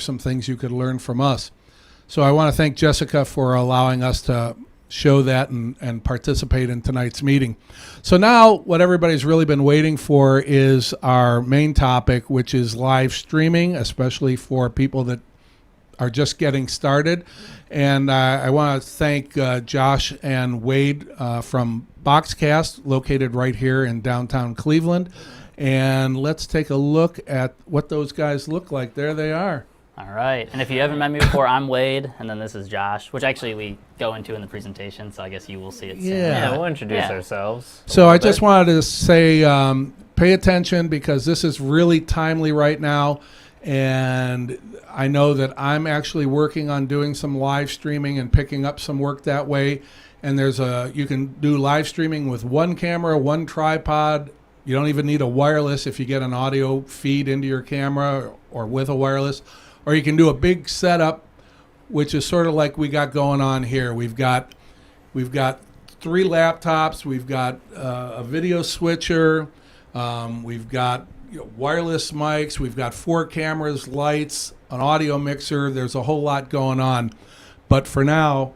some things you could learn from us. So I want to thank Jessica for allowing us to show that and participate in tonight's meeting. So now what everybody's really been waiting for is our main topic, which is live streaming, especially for people that are just getting started. And I want to thank Josh and Wade from Boxcast, located right here in downtown Cleveland. And let's take a look at what those guys look like. There they are. All right, and if you haven't met me before, I'm Wade, and then this is Josh, which actually we go into in the presentation, so I guess you will see it soon. Yeah, we'll introduce ourselves. So I just wanted to say, pay attention because this is really timely right now, and I know that I'm actually working on doing some live streaming and picking up some work that way, and you can do live streaming with one camera, one tripod. You don't even need a wireless if you get an audio feed into your camera or with a wireless. Or you can do a big setup, which is sort of like we got going on here. We've got 3 laptops. We've got a video switcher. We've got wireless mics. We've got 4 cameras, lights, an audio mixer. There's a whole lot going on. But for now,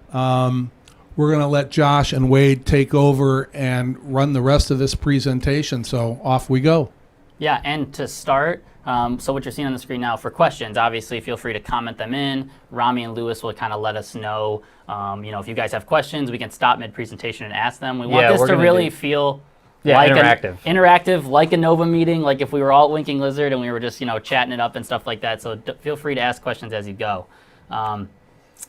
we're going to let Josh and Wade take over and run the rest of this presentation. So off we go. Yeah, and to start, so what you're seeing on the screen now for questions, obviously feel free to comment them in. Rami and Lewis will kind of let us know, if you guys have questions, we can stop mid-presentation and ask them. We want this to really feel like interactive, like a Nova meeting, like if we were all at Winking Lizard and we were just, chatting it up and stuff like that. So feel free to ask questions as you go.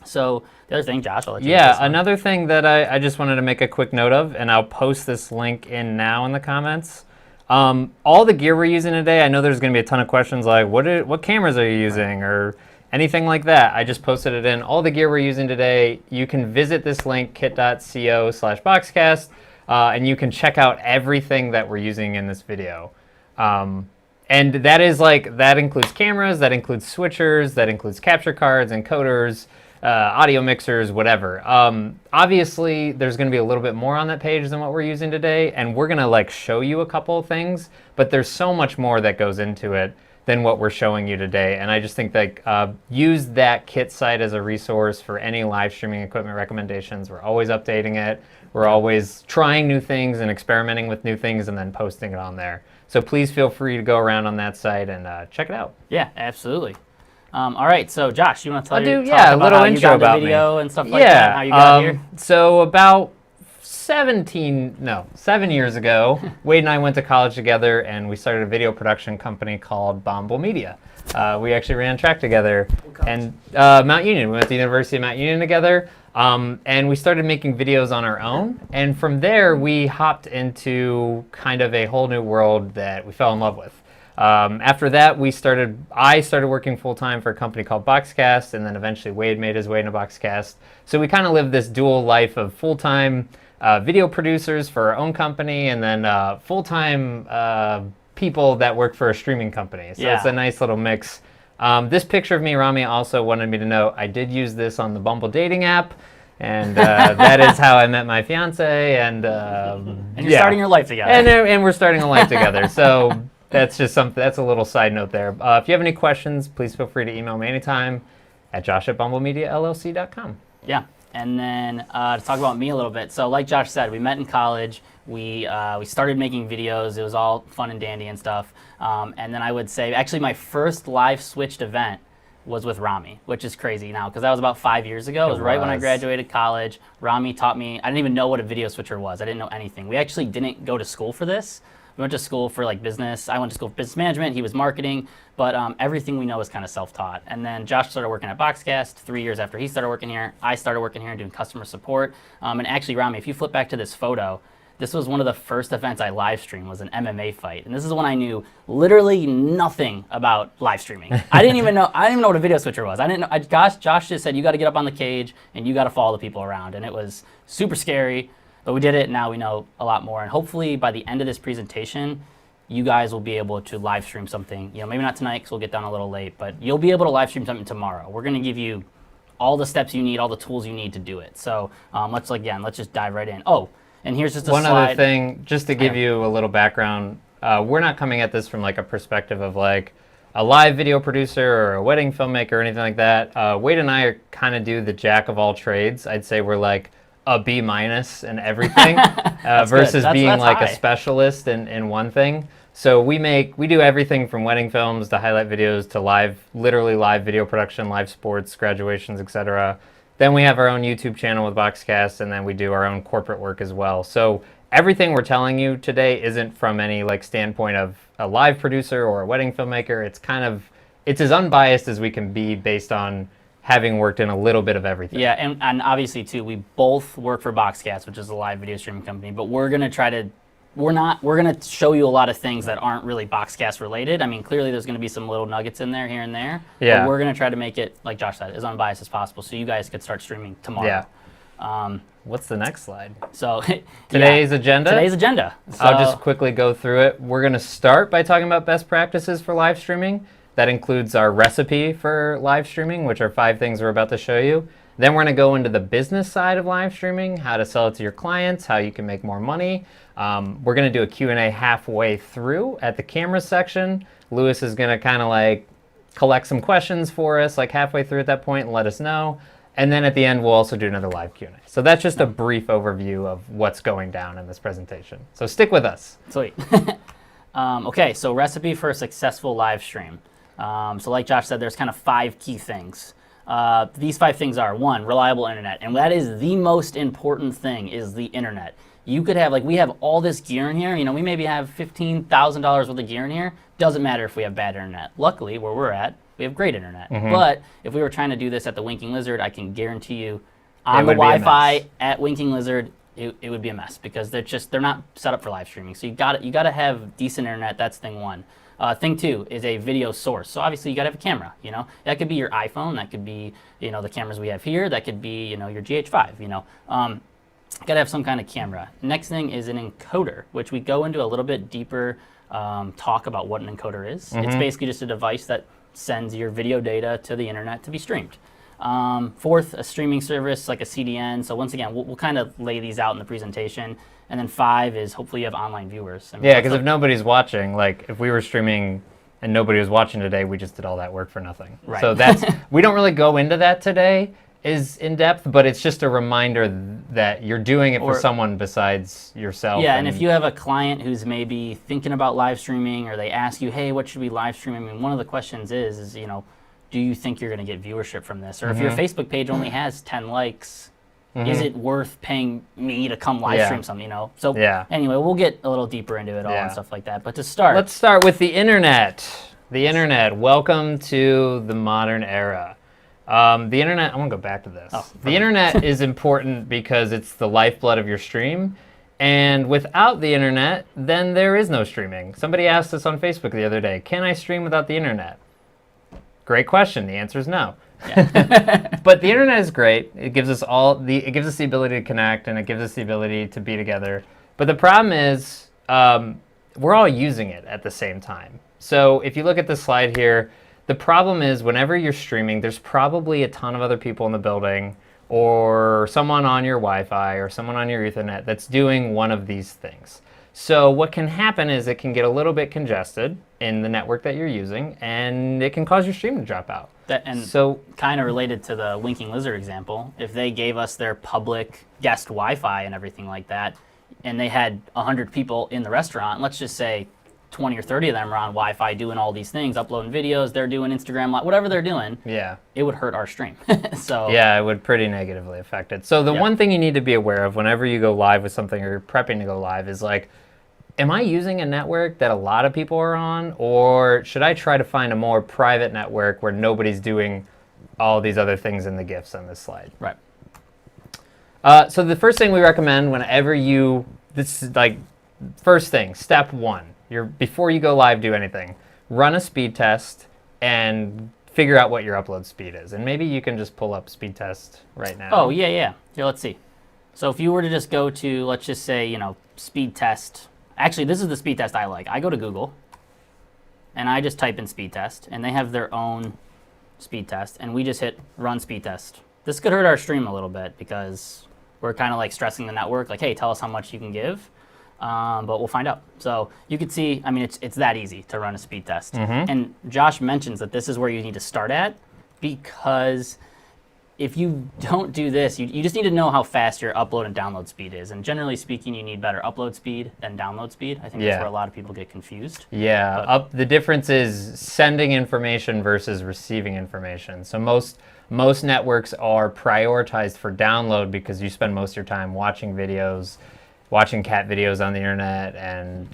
So the other thing, Josh, I'll let you do this one. Another thing that I just wanted to make a quick note of, and I'll post this link in now in the comments. All the gear we're using today, I know there's going to be a ton of questions like, what cameras are you using or anything like that. I just posted it in. All the gear we're using today, you can visit this link, kit.co/boxcast, and you can check out everything that we're using in this video. And that includes cameras, that includes switchers, that includes capture cards, encoders, audio mixers, whatever. Obviously, there's going to be a little bit more on that page than what we're using today, and we're going to show you a couple of things, but there's so much more that goes into it than what we're showing you today. And I just think that use that kit site as a resource for any live streaming equipment recommendations. We're always updating it. We're always trying new things and experimenting with new things and then posting it on there. So please feel free to go around on that site and check it out. Yeah, absolutely. All right, so Josh, you want to talk a about little how intro you got about the video me. and stuff like that, how you got here? So about 7 years ago, Wade and I went to college together and we started a video production company called Bombable Media. We actually ran track together and Mount Union. We went to the University of Mount Union together. And we started making videos on our own. And from there, we hopped into kind of a whole new world that we fell in love with. After that, I started working full-time for a company called Boxcast, and then eventually Wade made his way into Boxcast. So we kind of lived this dual life of full-time video producers for our own company, and then full-time people that work for a streaming company. So it's a nice little mix. This picture of me, Rami also wanted me to know I did use this on the Bumble dating app, and that is how I met my fiance. And you're starting your life together. And we're starting a life together. So that's just something. That's a little side note there. If you have any questions, please feel free to email me anytime at josh@bumblemediallc.com. Yeah. And then to talk about me a little bit. So like Josh said, we met in college. We started making videos. It was all fun and dandy and stuff. And then I would say, actually, my first live switched event was with Rami, which is crazy now because that was about 5 years ago. It was right when I graduated college. Rami taught me. I didn't even know what a video switcher was. I didn't know anything. We actually didn't go to school for this. We went to school for business. I went to school for business management. He was marketing. But everything we know is kind of self-taught. And then Josh started working at Boxcast 3 years after he started working here. I started working here and doing customer support. And actually, Rami, if you flip back to this photo, this was one of the first events I live streamed, was an MMA fight. And this is when I knew literally nothing about live streaming. I didn't even know what a video switcher was. I didn't know. Josh just said, you got to get up on the cage and you got to follow the people around. And it was super scary, but we did it. And now we know a lot more. And hopefully by the end of this presentation, you guys will be able to live stream something. Maybe not tonight because we'll get done a little late, but you'll be able to live stream something tomorrow. We're going to give you all the steps you need, all the tools you need to do it. So let's just dive right in. Oh, and here's just a slide. One other thing, just to give you a little background, we're not coming at this from a perspective of a live video producer or a wedding filmmaker or anything like that, Wade and I are kind of do the jack of all trades. I'd say we're like a B- in everything versus That's being like high. a specialist in one thing. So we do everything from wedding films to highlight videos to literally live video production, live sports, graduations, etc. Then we have our own YouTube channel with Boxcast, and then we do our own corporate work as well. So everything we're telling you today isn't from any like standpoint of a live producer or a wedding filmmaker. It's as unbiased as we can be based on having worked in a little bit of everything. Yeah, and obviously too, we both work for Boxcast, which is a live video streaming company, but we're gonna show you a lot of things that aren't really Boxcast related. I mean, clearly there's gonna be some little nuggets in there, here and there. Yeah. But we're gonna try to make it, like Josh said, as unbiased as possible, so you guys could start streaming tomorrow. Yeah. What's the next slide? So Today's agenda? Today's agenda. So, I'll just quickly go through it. We're going to start by talking about best practices for live streaming. That includes our recipe for live streaming, which are 5 things we're about to show you. Then we're going to go into the business side of live streaming, how to sell it to your clients, how you can make more money. We're going to do a Q&A halfway through at the camera section. Lewis is going to kind of like collect some questions for us like halfway through at that point and let us know. And then at the end, we'll also do another live Q&A. So that's just a brief overview of what's going down in this presentation. So stick with us. Sweet. Okay, so recipe for a successful live stream. So like Josh said, there's kind of 5 key things. These 5 things are: 1, reliable internet. And that is the most important thing, is the internet. You could have, like, we have all this gear in here. You know, we maybe have $15,000 worth of gear in here. Doesn't matter if we have bad internet. Luckily, where we're at, we have great internet. But if we were trying to do this at the Winking Lizard, I can guarantee you on the would be a Wi-Fi mess. at Winking Lizard, it would be a mess, because they're not set up for live streaming. So you got to have decent internet. That's thing 1. Thing 2 is a video source. So obviously you got to have a camera. You know, that could be your iPhone. That could be, you know, the cameras we have here. That could be, you know, your GH5. You know, got to have some kind of camera. Next thing is an encoder, which we go into a little bit deeper talk about what an encoder is. It's basically just a device that sends your video data to the internet to be streamed. 4th, a streaming service like a CDN. So once again, we'll kind of lay these out in the presentation. And then 5 is hopefully you have online viewers. I mean, Yeah, because if nobody's watching, like if we were streaming and nobody was watching today, we just did all that work for nothing. Right. So we don't really go into that today is in depth, but it's just a reminder that you're doing it for someone besides yourself. Yeah, and if you have a client who's maybe thinking about live streaming, or they ask you, hey, what should we live stream? I mean, one of the questions is, you know, do you think you're going to get viewership from this? Or if your Facebook page only has 10 likes, is it worth paying me to come live stream something, you know? So anyway, we'll get a little deeper into it all and stuff like that. But to start, let's start with the internet. The internet. Welcome to the modern era. The internet, I want to go back to this. The internet is important because it's the lifeblood of your stream. And without the internet, then there is no streaming. Somebody asked us on Facebook the other day, can I stream without the internet? Great question. The answer is no. But the internet is great. It gives us the ability to connect, and it gives us the ability to be together. But the problem is we're all using it at the same time. So if you look at this slide here, the problem is whenever you're streaming, there's probably a ton of other people in the building, or someone on your Wi-Fi, or someone on your Ethernet that's doing one of these things. So what can happen is it can get a little bit congested in the network that you're using, and it can cause your stream to drop out. So kind of related to the Winking Lizard example, if they gave us their public guest Wi-Fi and everything like that, and they had 100 people in the restaurant, let's just say 20 or 30 of them are on Wi-Fi doing all these things, uploading videos, they're doing Instagram Live, whatever they're doing, it would hurt our stream. So yeah, it would pretty negatively affect it. So the one thing you need to be aware of whenever you go live with something, or you're prepping to go live, is like, am I using a network that a lot of people are on, or should I try to find a more private network where nobody's doing all these other things in the GIFs on this slide? Right. So the first thing we recommend whenever this is like first thing, step 1, before you go live, do anything, run a speed test and figure out what your upload speed is. And maybe you can just pull up speed test right now. Oh, yeah. Here, let's see. So if you were to just go to, let's just say, you know, speed test. Actually, this is the speed test I like. I go to Google, and I just type in speed test, and they have their own speed test, and we just hit run speed test. This could hurt our stream a little bit because we're kind of like stressing the network, like, hey, tell us how much you can give. but we'll find out. So you could see, I mean, it's that easy to run a speed test. And Josh mentions that this is where you need to start at, because if you don't do this, you just need to know how fast your upload and download speed is. And generally speaking, you need better upload speed than download speed. I think that's where a lot of people get confused. Yeah, the difference is sending information versus receiving information. So most networks are prioritized for download because you spend most of your time watching videos, watching cat videos on the internet, and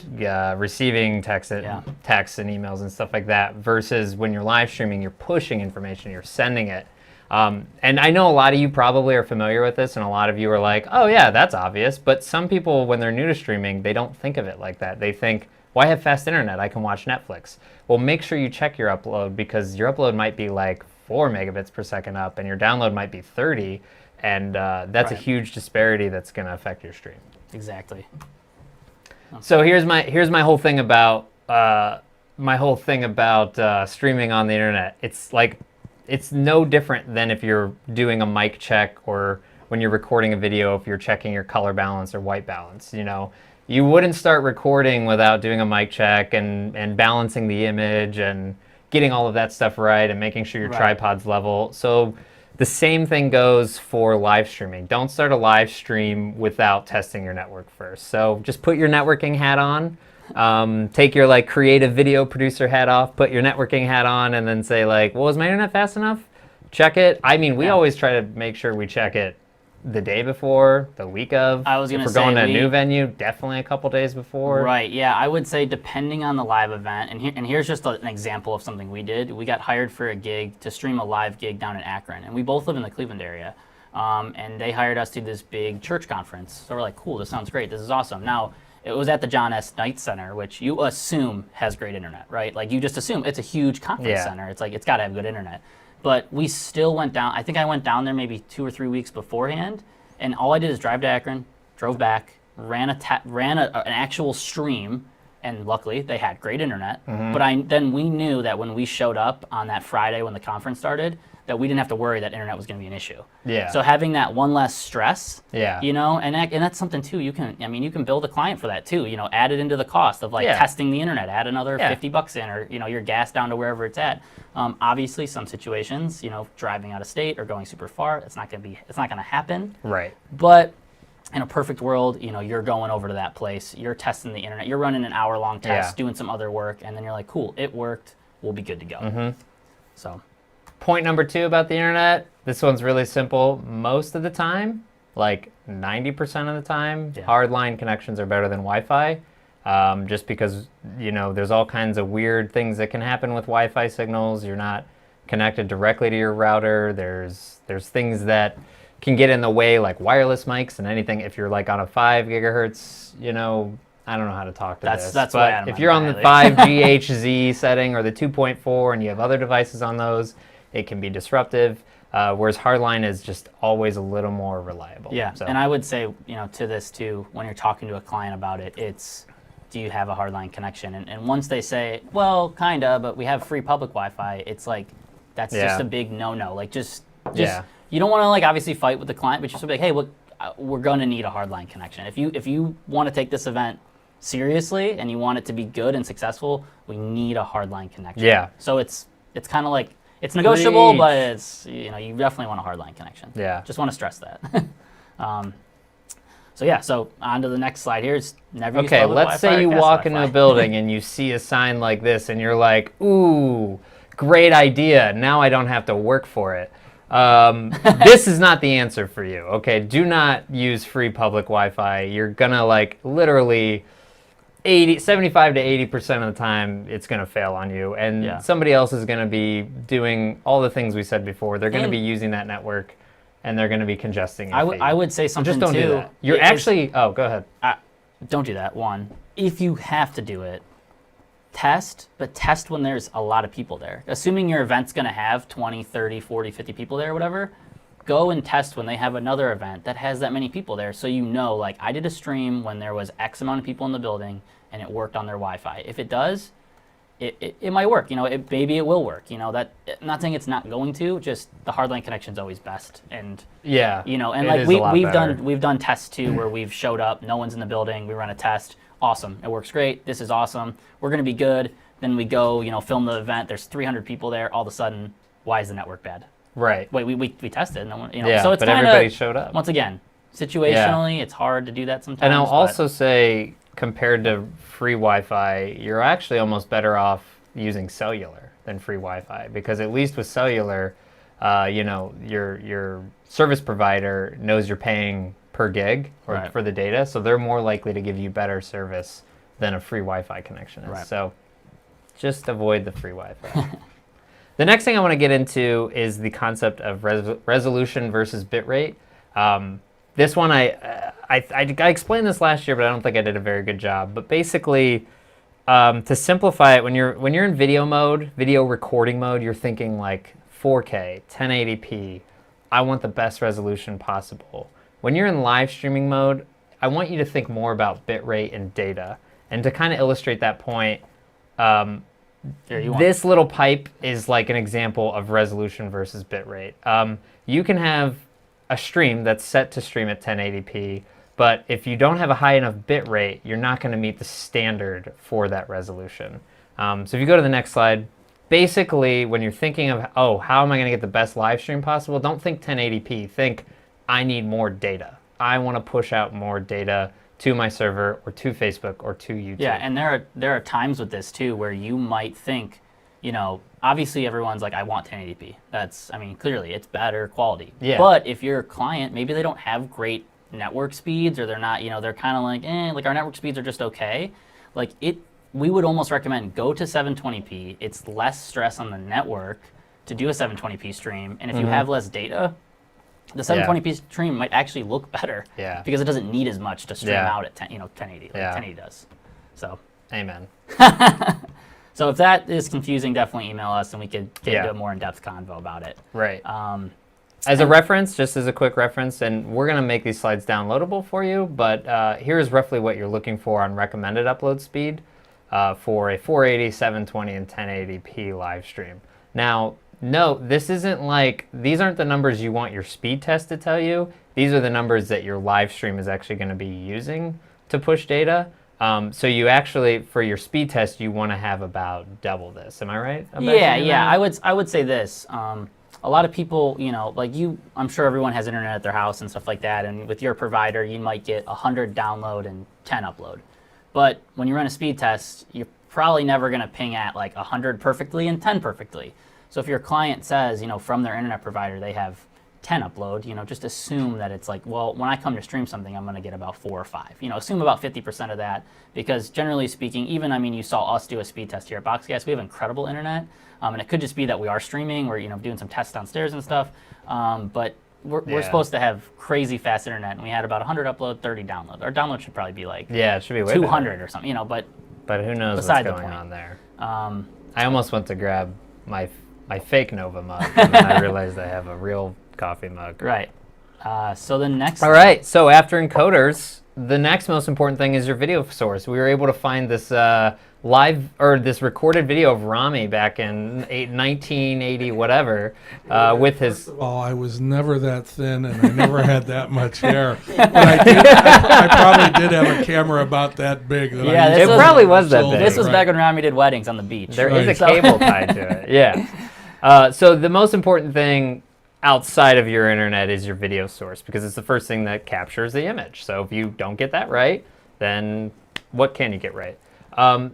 receiving texts and emails and stuff like that, versus when you're live streaming, you're pushing information, you're sending it. And I know a lot of you probably are familiar with this, and a lot of you are like, oh yeah, that's obvious. But some people, when they're new to streaming, they don't think of it like that. They think, well, I have fast internet, I can watch Netflix. Well, make sure you check your upload, because your upload might be like 4 megabits per second up, and your download might be 30, and that's a huge disparity that's going to affect your stream. Exactly. So here's my whole thing about streaming on the internet. It's no different than if you're doing a mic check, or when you're recording a video, if you're checking your color balance or white balance. You know, you wouldn't start recording without doing a mic check and balancing the image and getting all of that stuff right and making sure your tripod's level. So the same thing goes for live streaming. Don't start a live stream without testing your network first. So just put your networking hat on. Take your like creative video producer hat off, put your networking hat on, and then say like, well, is my internet fast enough? Check it. I mean, we always try to make sure we check it the day before, the week of. I was going to If say, we're going to a new venue, definitely a couple days before. Right, yeah, I would say depending on the live event, and here's just an example of something we did. We got hired for a gig to stream a live gig down in Akron, and we both live in the Cleveland area. And they hired us to this big church conference. So we're like, cool, this sounds great, this is awesome. Now, it was at the John S. Knight Center, which you assume has great internet, right? Like, you just assume it's a huge conference center. It's like, it's got to have good internet. But we still went down. I think I went down there maybe 2 or 3 weeks beforehand, and all I did is drive to Akron, drove back, ran an actual stream, and luckily they had great internet. But then we knew that when we showed up on that Friday when the conference started, that we didn't have to worry that internet was going to be an issue. Yeah. So having that one less stress, Yeah. you know, and that's something too. You can build a client for that too. You know, add it into the cost of like testing the internet. Add another $50 in, or you know, your gas down to wherever it's at. Obviously, some situations, you know, driving out of state or going super far, it's not going to happen. Right. But in a perfect world, you know, you're going over to that place, you're testing the internet, you're running an hour-long test, doing some other work, and then you're like, cool, it worked, we'll be good to go. So. Point number 2 about the internet. This one's really simple. Most of the time, like 90% of the time, hardline connections are better than Wi-Fi. Just because, you know, there's all kinds of weird things that can happen with Wi-Fi signals. You're not connected directly to your router. There's things that can get in the way, like wireless mics and anything. If you're like on a 5 gigahertz, you know, I don't know how to talk to this. That's but if you're on the 5GHz setting or the 2.4 and you have other devices on those, it can be disruptive, whereas hardline is just always a little more reliable. Yeah, so. And I would say, you know, to this too, when you're talking to a client about it, it's, do you have a hardline connection? And once they say, well, kinda, but we have free public Wi-Fi, it's like, that's just a big no-no. Like, just you don't want to like obviously fight with the client, but just be like, hey, look, we're gonna need a hardline connection. If you want to take this event seriously and you want it to be good and successful, we need a hardline connection. Yeah. So it's kind of like, it's negotiable, but it's, you know, you definitely want a hardline connection. Yeah. Just want to stress that. So on to the next slide here. It's never use public let's Wi-Fi say you or fast walk into a Wi-Fi. building and you see a sign like this and you're like, ooh, great idea. Now I don't have to work for it. This is not the answer for you, okay? Do not use free public Wi-Fi. You're gonna like literally 75 to 80% of the time it's gonna fail on you, and somebody else is gonna be doing all the things we said before. They're gonna be using that network, and they're gonna be congesting your feed. I would say something just don't too. do that. You're actually, go ahead. Don't do that. One, if you have to do it, test when there's a lot of people there. Assuming your event's going to have 20, 30, 40, 50 people there or whatever, go and test when they have another event that has that many people there, so you know, like, I did a stream when there was X amount of people in the building and it worked on their Wi-Fi. If it does, it might work. Maybe it will work. That I'm not saying it's not going to. Just the hardline connection's always best. And Yeah. and it like is a lot we've better. done tests too where we've showed up, no one's in the building, we run a test, awesome, it works great. This is awesome. We're gonna be good. Then we go, film the event. There's 300 people there. All of a sudden, why is the network bad? Right. Wait, we tested. No one, Yeah, so it's but kinda, everybody showed up. Once again, situationally, it's hard to do that sometimes. And I'll but- also say, compared to free Wi-Fi, you're actually almost better off using cellular than free Wi-Fi, because at least with cellular, your service provider knows you're paying per gig or Right. for the data, so they're more likely to give you better service than a free Wi-Fi connection is. Right. So just avoid the free Wi-Fi. The next thing I want to get into is the concept of resolution versus bitrate. This one, I explained this last year, but I don't think I did a very good job. But basically, to simplify it, when you're in video mode, video recording mode, you're thinking like 4K, 1080p. I want the best resolution possible. When you're in live streaming mode, I want you to think more about bitrate and data. And to kind of illustrate that point, Here, you want- this little pipe is like an example of resolution versus bitrate. You can have a stream that's set to stream at 1080p, but if you don't have a high enough bitrate, you're not going to meet the standard for that resolution. So if you go to the next slide, basically when you're thinking of, how am I going to get the best live stream possible, don't think 1080p. Think, I need more data. I want to push out more data to my server or to Facebook or to YouTube. Yeah, and there are times with this too where you might think, obviously everyone's like, I want 1080p. Clearly it's better quality. Yeah. But if you're a client, maybe they don't have great network speeds, or they're not, they're kind of like our network speeds are just okay. We would almost recommend go to 720p. It's less stress on the network to do a 720p stream, and if you have less data, the 720p stream might actually look better. Yeah. Because it doesn't need as much to stream Yeah. out at 1080 like Yeah. 1080 does. So. Amen. So if that is confusing, definitely email us and we could get Yeah. into a more in-depth convo about it. Right. As a reference, just as a quick reference, and we're going to make these slides downloadable for you, but here's roughly what you're looking for on recommended upload speed for a 480, 720, and 1080p live stream. Now, note, this isn't like, these aren't the numbers you want your speed test to tell you. These are the numbers that your live stream is actually going to be using to push data. So you actually, for your speed test, you want to have about double this. Am I right? Yeah. I would say this. A lot of people, I'm sure everyone has internet at their house and stuff like that. And with your provider, you might get 100 download and 10 upload. But when you run a speed test, you're probably never going to ping at like 100 perfectly and 10 perfectly. So if your client says, from their internet provider, they have 10 upload, just assume that it's like, well, when I come to stream something, I'm going to get about 4 or 5. Assume about 50% of that, because generally speaking, you saw us do a speed test here at Boxcast. We have incredible internet, and it could just be that we are streaming, we're doing some tests downstairs and stuff, but we're supposed to have crazy fast internet, and we had about 100 upload, 30 download. Our download should probably be like it should be way 200 better. or something, but who knows what's beside the going point. on there. I almost went to grab my fake Nova mug, and then I realized I have a real coffee mug. Right. So the next. All right. So after encoders, the next most important thing is your video source. We were able to find this this recorded video of Rami back in 1980 whatever with his. Well, I was never that thin, and I never had that much hair. But I probably did have a camera about that big. That Yeah, I this used was- to probably was that shoulder. big. This was back when Rami did weddings on the beach. There is a Right. cable tied to it. Yeah. So the most important thing outside of your internet is your video source, because it's the first thing that captures the image. So if you don't get that right, then what can you get right?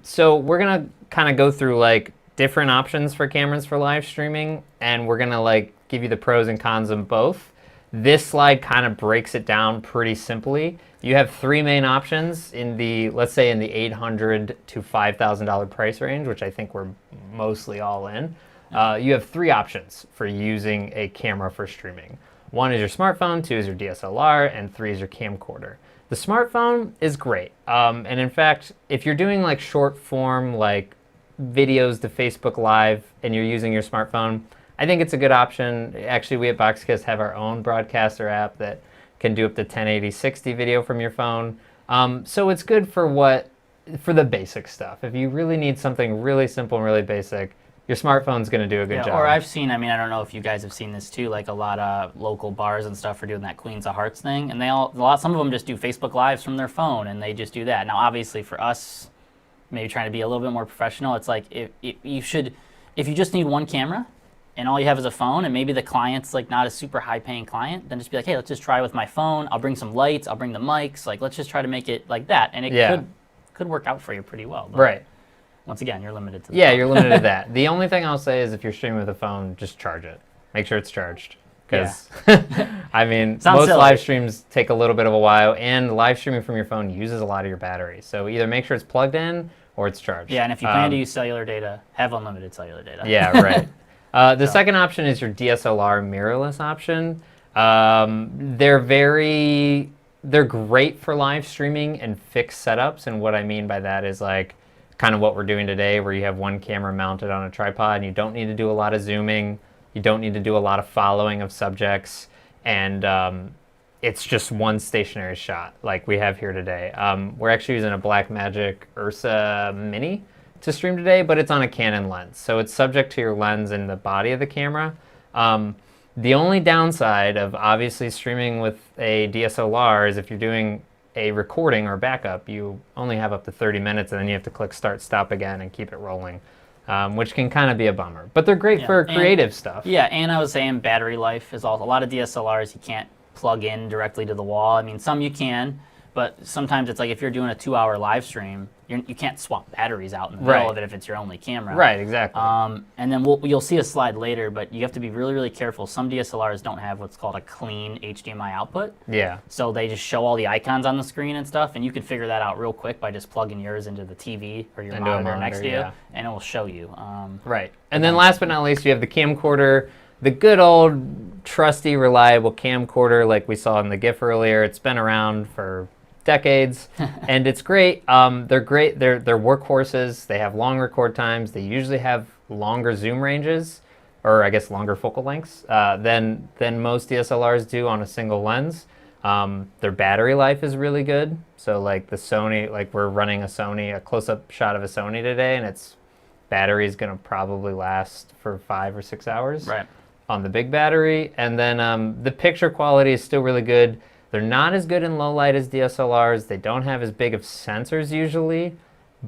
So we're gonna kind of go through like different options for cameras for live streaming, and we're gonna like give you the pros and cons of both. This slide kind of breaks it down pretty simply. You have 3 main options in the, let's say in the $800 to $5,000 price range, which I think we're mostly all in. You have 3 options for using a camera for streaming. 1 is your smartphone, 2 is your DSLR, and 3 is your camcorder. The smartphone is great. And in fact, if you're doing like short form, like videos to Facebook Live, and you're using your smartphone, I think it's a good option. Actually, we at Boxcast have our own broadcaster app that can do up to 1080 60 video from your phone. So it's good for what for the basic stuff. If you really need something really simple and really basic, your smartphone's going to do a good job. Or I've seen, I don't know if you guys have seen this too, like a lot of local bars and stuff are doing that Queens of Hearts thing, and some of them just do Facebook Lives from their phone, and they just do that. Now, obviously, for us, maybe trying to be a little bit more professional, it's like if you just need one camera, and all you have is a phone, and maybe the client's like not a super high-paying client, then just be like, hey, let's just try with my phone. I'll bring some lights. I'll bring the mics. Like, let's just try to make it like that, and it could work out for you pretty well. But Right. once again, you're limited to the Yeah, phone. you're limited to that. The only thing I'll say is if you're streaming with a phone, just charge it. Make sure it's charged. Because, I mean, Sounds most silly. live streams take a little bit of a while, and live streaming from your phone uses a lot of your battery. So either make sure it's plugged in or it's charged. Yeah, and if you plan to use cellular data, have unlimited cellular data. Yeah, right. The second option is your DSLR mirrorless option. They're great for live streaming and fixed setups, and what I mean by that is like kind of what we're doing today, where you have one camera mounted on a tripod and you don't need to do a lot of zooming, you don't need to do a lot of following of subjects, and it's just one stationary shot like we have here today. We're actually using a Blackmagic Ursa Mini to stream today, but it's on a Canon lens, so it's subject to your lens and the body of the camera. The only downside of obviously streaming with a DSLR is if you're doing a recording or backup, you only have up to 30 minutes, and then you have to click start, stop again, and keep it rolling, which can kind of be a bummer. But they're great for creative stuff. Yeah, and I was saying battery life is also, a lot of DSLRs you can't plug in directly to the wall. I mean, some you can, but sometimes it's like if you're doing a 2-hour live stream, you can't swap batteries out in the middle of it if it's your only camera. Right, exactly. And then you'll see a slide later, but you have to be really, really careful. Some DSLRs don't have what's called a clean HDMI output. Yeah. So they just show all the icons on the screen and stuff, and you can figure that out real quick by just plugging yours into the TV or your monitor next to you, and it will show you. Right. And then last but not least, you have the camcorder, the good old trusty, reliable camcorder like we saw in the GIF earlier. It's been around for decades, and it's great. They're great. They're workhorses. They have long record times. They usually have longer zoom ranges, or I guess longer focal lengths than most DSLRs do on a single lens. Their battery life is really good. So like the Sony, like we're running a close-up shot of a Sony today, and its battery is going to probably last for 5 or 6 hours. Right. On the big battery. And then the picture quality is still really good. They're not as good in low light as DSLRs. They don't have as big of sensors usually,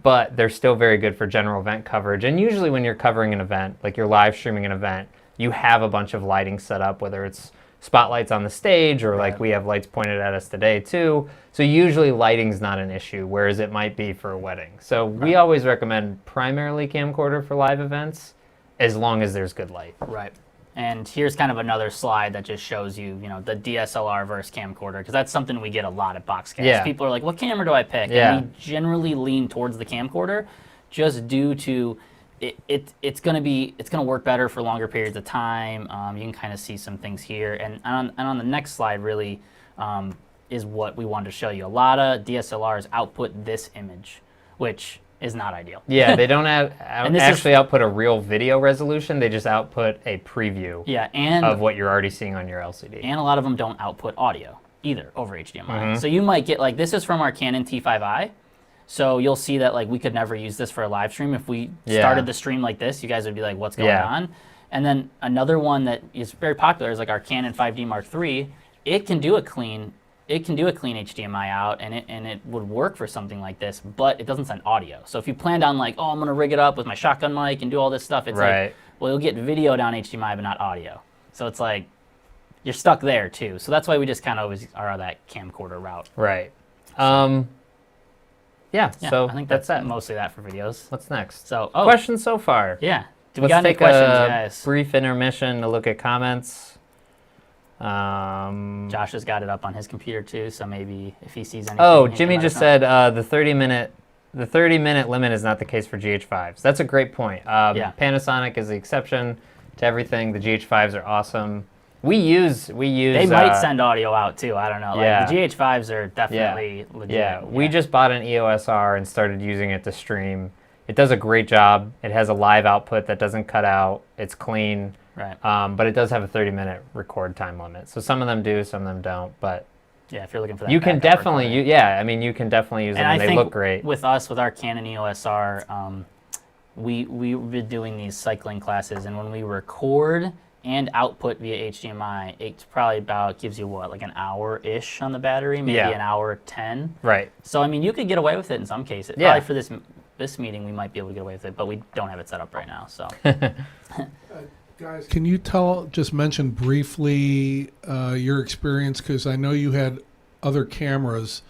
but they're still very good for general event coverage. And usually when you're covering an event, like you're live streaming an event, you have a bunch of lighting set up, whether it's spotlights on the stage or like we have lights pointed at us today too. So usually lighting's not an issue, whereas it might be for a wedding. So we always recommend primarily camcorder for live events as long as there's good light. Right. And here's kind of another slide that just shows you, the DSLR versus camcorder, because that's something we get a lot at Boxcast. Yeah. People are like, what camera do I pick? Yeah. And we generally lean towards the camcorder just due to it's going to work better for longer periods of time. You can kind of see some things here. And on the next slide really is what we wanted to show you. A lot of DSLRs output this image, which is not ideal. Yeah, they don't actually output a real video resolution. They just output a preview of what you're already seeing on your LCD. And a lot of them don't output audio either over HDMI. So you might get, like, this is from our Canon T5i. So you'll see that, like, we could never use this for a live stream. If we started the stream like this, you guys would be like, what's going on? And then another one that is very popular is like our Canon 5D Mark III. It can do a clean HDMI out, and it would work for something like this, but it doesn't send audio. So if you planned on like, oh, I'm gonna rig it up with my shotgun mic and do all this stuff, it's like, well, you'll get video down HDMI, but not audio. So it's like, you're stuck there too. So that's why we just kind of always are on that camcorder route. Right. So I think that's it. Mostly that for videos. What's next? So, questions so far? Yeah. Do we Let's got any take questions, a guys? brief intermission to look at comments. Josh has got it up on his computer too, so maybe if he sees anything. Oh, he can Jimmy let just us know. said the 30-minute limit is not the case for GH5s. That's a great point. Panasonic is the exception to everything. The GH5s are awesome. We use. They might send audio out too. I don't know. Like, the GH5s are definitely legit. Yeah, we just bought an EOS R and started using it to stream. It does a great job. It has a live output that doesn't cut out. It's clean. Right. But it does have a 30-minute record time limit. So some of them do, some of them don't. But Yeah, if you're looking for that. You can backup definitely, recording. I mean, you can definitely use them, And and I they think look great. with us, with our Canon EOS R, we've been doing these cycling classes, and when we record and output via HDMI, it's probably gives you what, like an hour-ish on the battery, maybe Yeah. an hour 10. Right. So I mean, you could get away with it in some cases. Yeah. Probably for this meeting, we might be able to get away with it, but we don't have it set up right now. So Guys, can you just mention briefly your experience? Because I know you had other cameras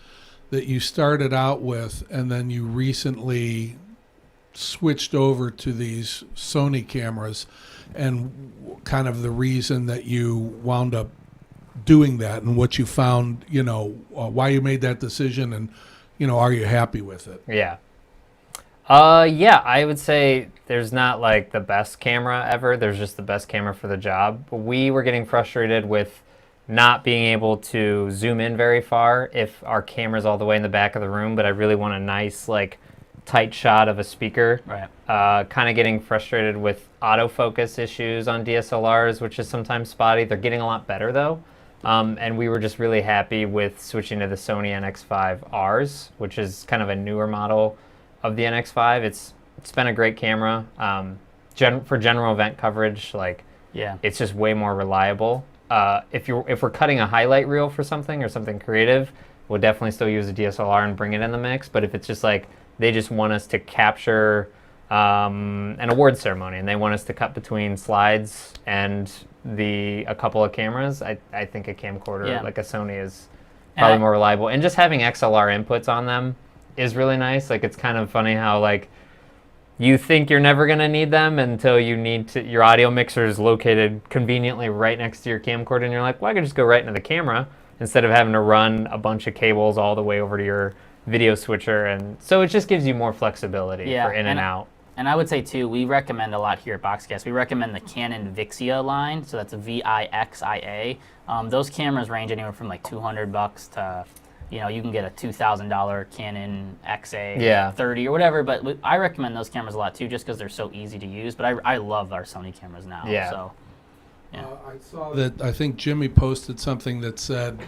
that you started out with, and then you recently switched over to these Sony cameras, and kind of the reason that you wound up doing that, and what you found, why you made that decision, and are you happy with it? Yeah. Yeah, I would say there's not like the best camera ever. There's just the best camera for the job. We were getting frustrated with not being able to zoom in very far if our camera's all the way in the back of the room, but I really want a nice, like, tight shot of a speaker. right. Kind of getting frustrated with autofocus issues on DSLRs, which is sometimes spotty. They're getting a lot better, though. And we were just really happy with switching to the Sony NX5Rs, which is kind of a newer model of the NX5. It's been a great camera. For general event coverage, like, Yeah. it's just way more reliable. If we're cutting a highlight reel for something or something creative, we'll definitely still use a DSLR and bring it in the mix. But if it's just like they just want us to capture an award ceremony and they want us to cut between slides and a couple of cameras, I think a camcorder like a Sony is probably more reliable. And just having XLR inputs on them is really nice. Like, it's kind of funny how, like, you think you're never going to need them until your audio mixer is located conveniently right next to your camcorder, and you're like, well, I could just go right into the camera instead of having to run a bunch of cables all the way over to your video switcher. And so it just gives you more flexibility for in and out. And I would say, too, we recommend a lot here at Boxcast. We recommend the Canon Vixia line, so that's Vixia. Those cameras range anywhere from like $200 to, you can get a $2,000 Canon XA 30 or whatever. But I recommend those cameras a lot, too, just because they're so easy to use. But I love our Sony cameras now. Yeah. So, yeah. I saw that, I think Jimmy posted something that said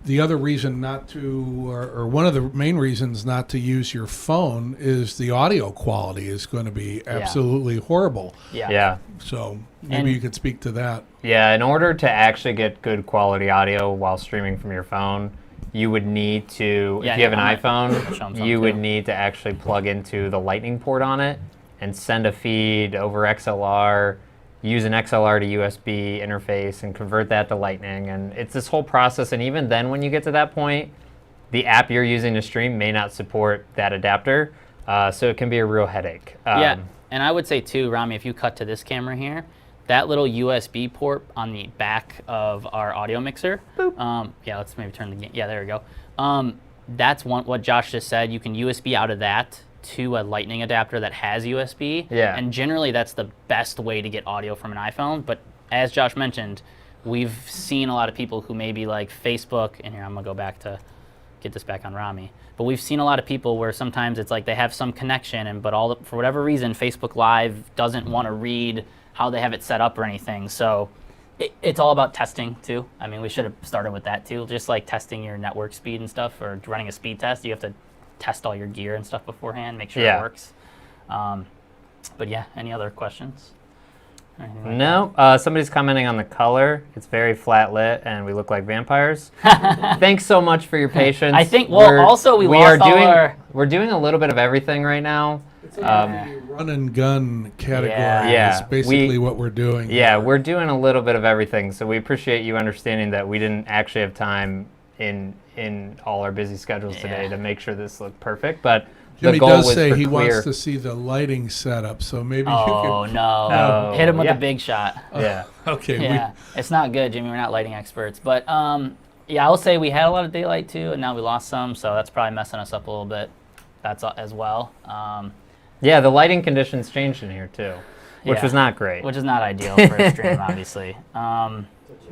the other reason not to, or one of the main reasons not to use your phone is the audio quality is going to be absolutely horrible. Yeah. So maybe you could speak to that. Yeah, in order to actually get good quality audio while streaming from your phone, you would need to, if you have an iPhone, you would need to actually plug into the Lightning port on it and send a feed over XLR, use an XLR to USB interface and convert that to Lightning. And it's this whole process. And even then, when you get to that point, the app you're using to stream may not support that adapter. So it can be a real headache. Yeah, and I would say, too, Rami, if you cut to this camera here, that little USB port on the back of our audio mixer. Let's maybe turn the there we go. That's what Josh just said. You can USB out of that to a Lightning adapter that has USB. Yeah. And generally, that's the best way to get audio from an iPhone. But as Josh mentioned, we've seen a lot of people who maybe like Facebook, and here I'm gonna go back to get this back on Rami. But we've seen a lot of people where sometimes it's like they have some connection, for whatever reason, Facebook Live doesn't want to read how they have it set up or anything. So it's all about testing too. I mean, we should have started with that too. Just like testing your network speed and stuff, or running a speed test. You have to test all your gear and stuff beforehand, make sure it works. But yeah, any other questions? No, somebody's commenting on the color. It's very flat lit, and we look like vampires. Thanks so much for your patience. I think. Well, we're doing a little bit of everything right now. It's a run and gun category. Yeah. Is basically what we're doing. Yeah, we're doing a little bit of everything. So we appreciate you understanding that we didn't actually have time in all our busy schedules today to make sure this looked perfect, but. Jimmy does say he wants to see the lighting setup, so maybe you can... no. Hit him with a big shot. Yeah. Okay. Yeah, it's not good, Jimmy. We're not lighting experts. But, I will say we had a lot of daylight, too, and now we lost some, so that's probably messing us up a little bit. That's as well. Yeah, the lighting conditions changed in here, too, which was not great. Which is not ideal for a stream, obviously. Send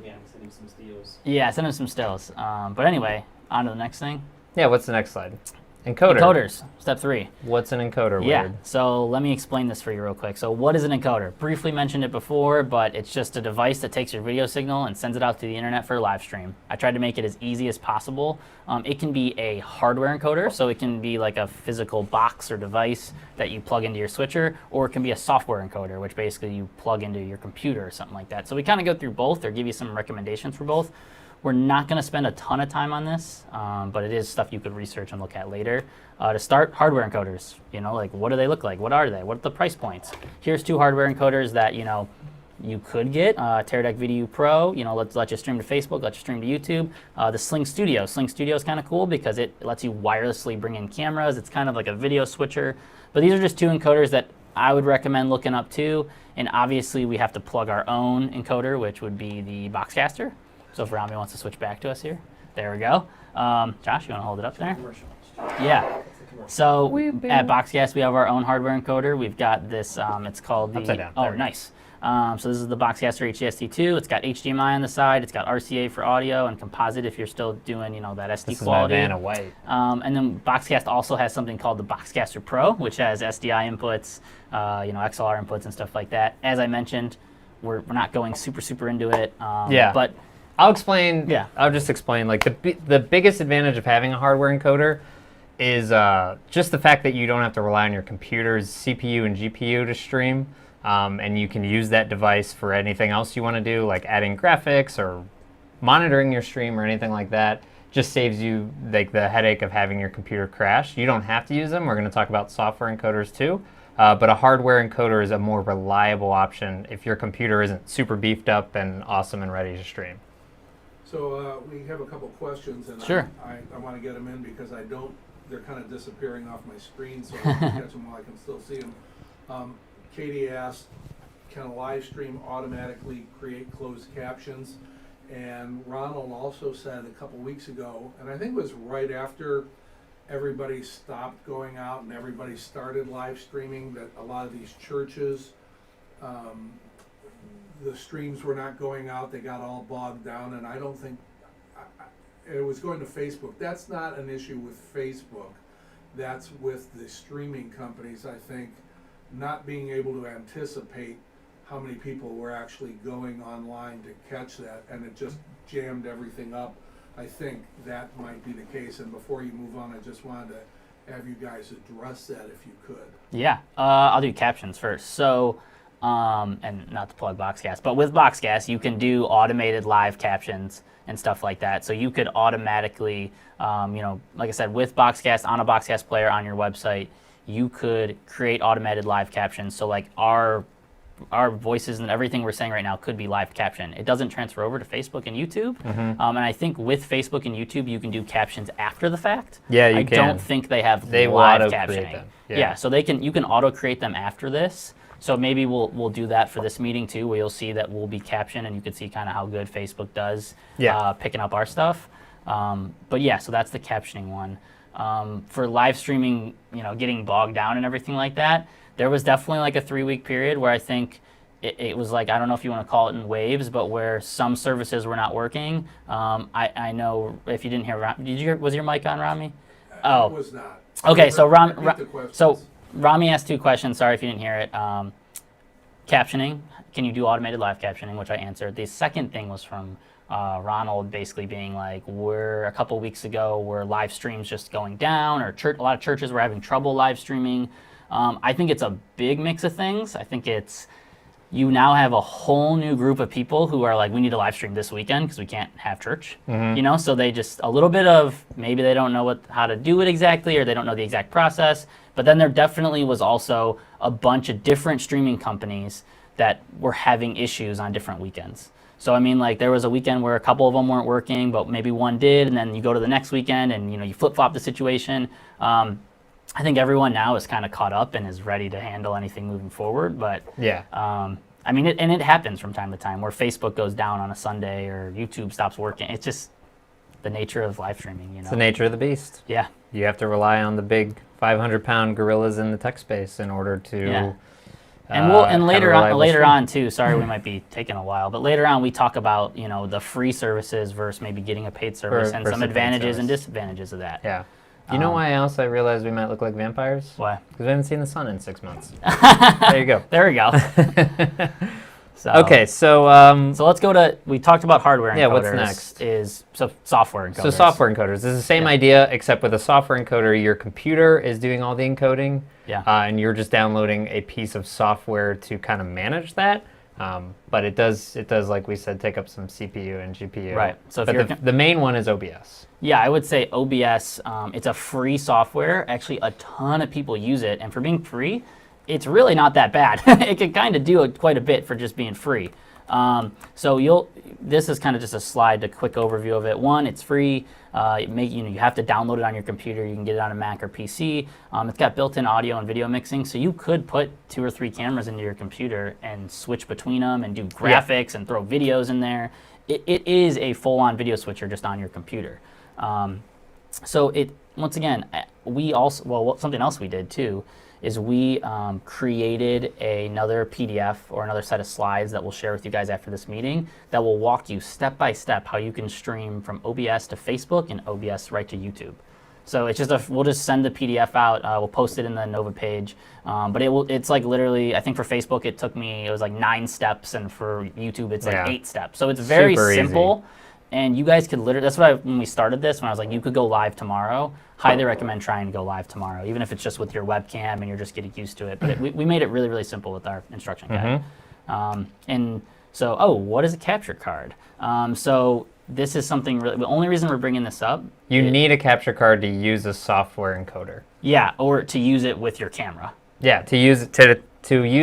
him some steals. Yeah, send him some stills. But anyway, on to the next thing. Yeah, what's the next slide? Encoder. Encoders, step 3. What's an encoder? Yeah, Wade? so let me explain this for you real quick. So what is an encoder? Briefly mentioned it before, but it's just a device that takes your video signal and sends it out to the internet for a live stream. I tried to make it as easy as possible. It can be a hardware encoder, so it can be like a physical box or device that you plug into your switcher, or it can be a software encoder, which basically you plug into your computer or something like that. So we kind of go through both or give you some recommendations for both. We're not going to spend a ton of time on this, but it is stuff you could research and look at later. To start, hardware encoders. Like what do they look like? What are they? What are the price points? Here's 2 hardware encoders that you could get. Teradek VDU Pro, let's let you stream to Facebook, let you stream to YouTube. The Sling Studio. Sling Studio is kind of cool because it lets you wirelessly bring in cameras. It's kind of like a video switcher. But these are just 2 encoders that I would recommend looking up too. And obviously we have to plug our own encoder, which would be the Boxcaster. So if Rami wants to switch back to us here, there we go. Josh, you want to hold it up there? Yeah. So at Boxcast, we have our own hardware encoder. We've got this, it's called the... Upside down. Oh, There we go. nice. So this is the Boxcaster HDST2. It's got HDMI on the side. It's got RCA for audio and composite if you're still doing, that SD This quality. is my Vanna White. And then Boxcast also has something called the Boxcaster Pro, which has SDI inputs, XLR inputs and stuff like that. As I mentioned, we're not going super into it. Yeah. But I'll explain. Yeah. I'll just explain. Like the biggest advantage of having a hardware encoder is just the fact that you don't have to rely on your computer's CPU and GPU to stream, and you can use that device for anything else you want to do, like adding graphics or monitoring your stream or anything like that. Just saves you like the headache of having your computer crash. You don't have to use them. We're going to talk about software encoders too. But a hardware encoder is a more reliable option if your computer isn't super beefed up and awesome and ready to stream. So we have a couple questions, and Sure. I want to get them in because they're kind of disappearing off my screen, so I can catch them while I can still see them. Katie asked, can a live stream automatically create closed captions? And Ronald also said a couple weeks ago, and I think it was right after everybody stopped going out and everybody started live streaming, that a lot of these churches, the streams were not going out, they got all bogged down, and I don't think, it was going to Facebook. That's not an issue with Facebook. That's with the streaming companies, I think, not being able to anticipate how many people were actually going online to catch that, and it just jammed everything up. I think that might be the case, and before you move on, I just wanted to have you guys address that if you could. yeah, I'll do captions first. So, and not to plug Boxcast, but with Boxcast, you can do automated live captions and stuff like that. So you could automatically, like I said, with Boxcast, on a Boxcast player on your website, you could create automated live captions. So like our voices and everything we're saying right now could be live caption. It doesn't transfer over to Facebook and YouTube. And I think with Facebook and YouTube, you can do captions after the fact. Yeah, you I can. don't think they have They will live auto-create captioning. them. Yeah. Yeah. So you can auto create them after this. So maybe we'll do that for this meeting too, where you'll see that we'll be captioned and you can see kind of how good Facebook does picking up our stuff. But yeah, so that's the captioning one. For live streaming, getting bogged down and everything like that, there was definitely like a 3-week period where I think it was like, I don't know if you want to call it in waves, but where some services were not working. I know if you didn't hear, was your mic on, Rami? Oh, It was not. okay. So Repeat the questions. Rami asked 2 questions. Sorry if you didn't hear it. Captioning. Can you do automated live captioning? Which I answered. The second thing was from Ronald, basically being like, a couple weeks ago, were live streams just going down, or a lot of churches were having trouble live streaming. I think it's a big mix of things. I think you now have a whole new group of people who are like, we need to live stream this weekend because we can't have church. So they just, a little bit of, maybe they don't know how to do it exactly, or they don't know the exact process. But then there definitely was also a bunch of different streaming companies that were having issues on different weekends. So I mean, like there was a weekend where a couple of them weren't working, but maybe one did, and then you go to the next weekend and you flip-flop the situation. I think everyone now is kind of caught up and is ready to handle anything moving forward. But Yeah. I mean, it happens from time to time where Facebook goes down on a Sunday or YouTube stops working. It's just the nature of live streaming, It's the nature of the beast. Yeah. You have to rely on the big 500-pound gorillas in the tech space in order to. Yeah. And And later stream. on too. Sorry, we might be taking a while, but later on we talk about the free services versus maybe getting a paid service and versus some a paid advantages and service. disadvantages of that. Yeah. You know why else I realized we might look like vampires? Why? Because we haven't seen the sun in 6 months. There you go. There we go. So, Okay, so So let's go to, we talked about hardware encoders. Yeah, what's next? So software encoders. so software encoders. It's the same idea, except with a software encoder, your computer is doing all the encoding, Yeah. and you're just downloading a piece of software to kind of manage that. But it does, like we said, take up some CPU and GPU. Right. So if but you're the main one is OBS. Yeah, I would say OBS, it's a free software. Actually, a ton of people use it. And for being free, it's really not that bad. It can kind of do quite a bit for just being free. This is kind of just a slide, a quick overview of it. One, it's free. You have to download it on your computer. You can get it on a Mac or PC. It's got built-in audio and video mixing, so you could put 2 or 3 cameras into your computer and switch between them and do graphics and throw videos in there. It is a full-on video switcher just on your computer. Once again, something else we did too is we created another PDF or another set of slides that we'll share with you guys after this meeting that will walk you step by step how you can stream from OBS to Facebook and OBS right to YouTube. So it's just we'll just send the PDF out. We'll post it in the Nova page. But it's like literally, I think for Facebook it was like 9 steps, and for YouTube it's like 8 steps. So it's very Super simple. easy. And you guys could literally, when we started this, when I was like, you could go live tomorrow, highly recommend trying to go live tomorrow, even if it's just with your webcam and you're just getting used to it. But we made it really, really simple with our instruction guide. What is a capture card? So this is something really, the only reason we're bringing this up. You need a capture card to use a software encoder. Yeah, or to use it with your camera. Yeah, to use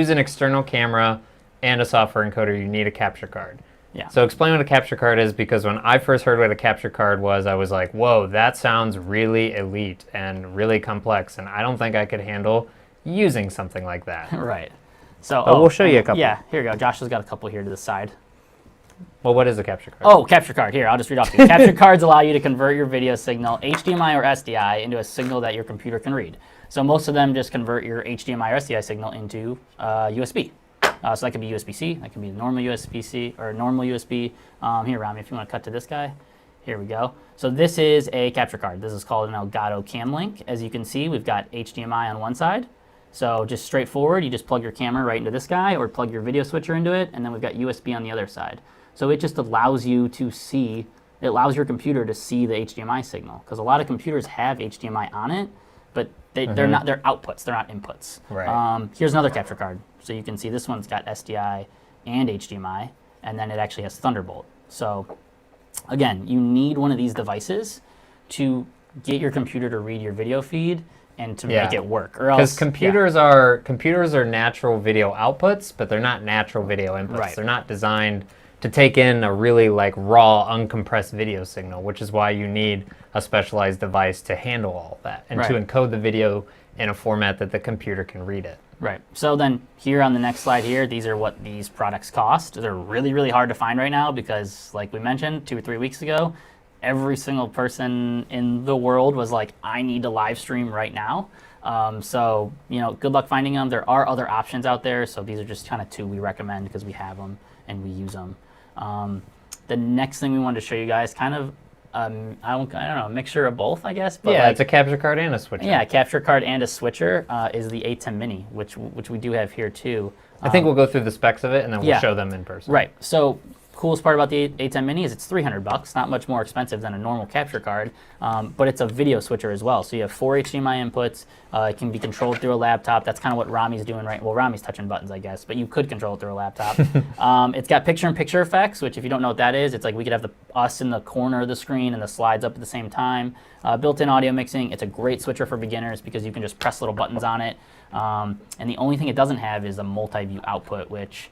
an external camera and a software encoder, you need a capture card. Yeah. So explain what a capture card is, because when I first heard what a capture card was, I was like, whoa, that sounds really elite and really complex, and I don't think I could handle using something like that. Right. So we'll show you a couple. Yeah, here you go. Josh has got a couple here to the side. Well, what is a capture card? Oh, capture card. Here, I'll just read off to you. Capture cards allow you to convert your video signal, HDMI or SDI, into a signal that your computer can read. So most of them just convert your HDMI or SDI signal into USB. So that could be USB-C, that can be normal USB-C or normal USB. Here, Rami, if you want to cut to this guy. Here we go. So this is a capture card. This is called an Elgato Cam Link. As you can see, we've got HDMI on one side. So just straightforward, you just plug your camera right into this guy or plug your video switcher into it, and then we've got USB on the other side. So it just allows you to see, it allows your computer to see the HDMI signal, because a lot of computers have HDMI on it, but they're not, they're outputs, they're not inputs. Right. Here's another capture card. So you can see this one's got SDI and HDMI, and then it actually has Thunderbolt. So again, you need one of these devices to get your computer to read your video feed and to make it work. Or else, because computers are natural video outputs, but they're not natural video inputs. Right. They're not designed to take in a really like raw, uncompressed video signal, which is why you need a specialized device to handle all of that and to encode the video in a format that the computer can read it. Right. So then here on the next slide here, these are what these products cost. They're really, really hard to find right now because, like we mentioned 2 or 3 weeks ago, every single person in the world was like, I need to live stream right now. So, good luck finding them. There are other options out there. So these are just kind of 2 we recommend because we have them and we use them. The next thing we wanted to show you guys, kind of, I don't know, a mixture of both, I guess. But yeah, it's a capture card and a switcher. Yeah, a capture card and a switcher is the ATEM Mini, which we do have here too. I think we'll go through the specs of it and then we'll yeah. show them in person. Right. So coolest part about the ATEM Mini is it's $300, not much more expensive than a normal capture card, but it's a video switcher as well. So you have 4 HDMI inputs. It can be controlled through a laptop. That's kind of what Rami's doing right. Well, Rami's touching buttons, I guess, but you could control it through a laptop. It's got picture-in-picture effects, which if you don't know what that is, it's like we could have us in the corner of the screen and the slides up at the same time. Built-in audio mixing. It's a great switcher for beginners because you can just press little buttons on it. And the only thing it doesn't have is a multi-view output, which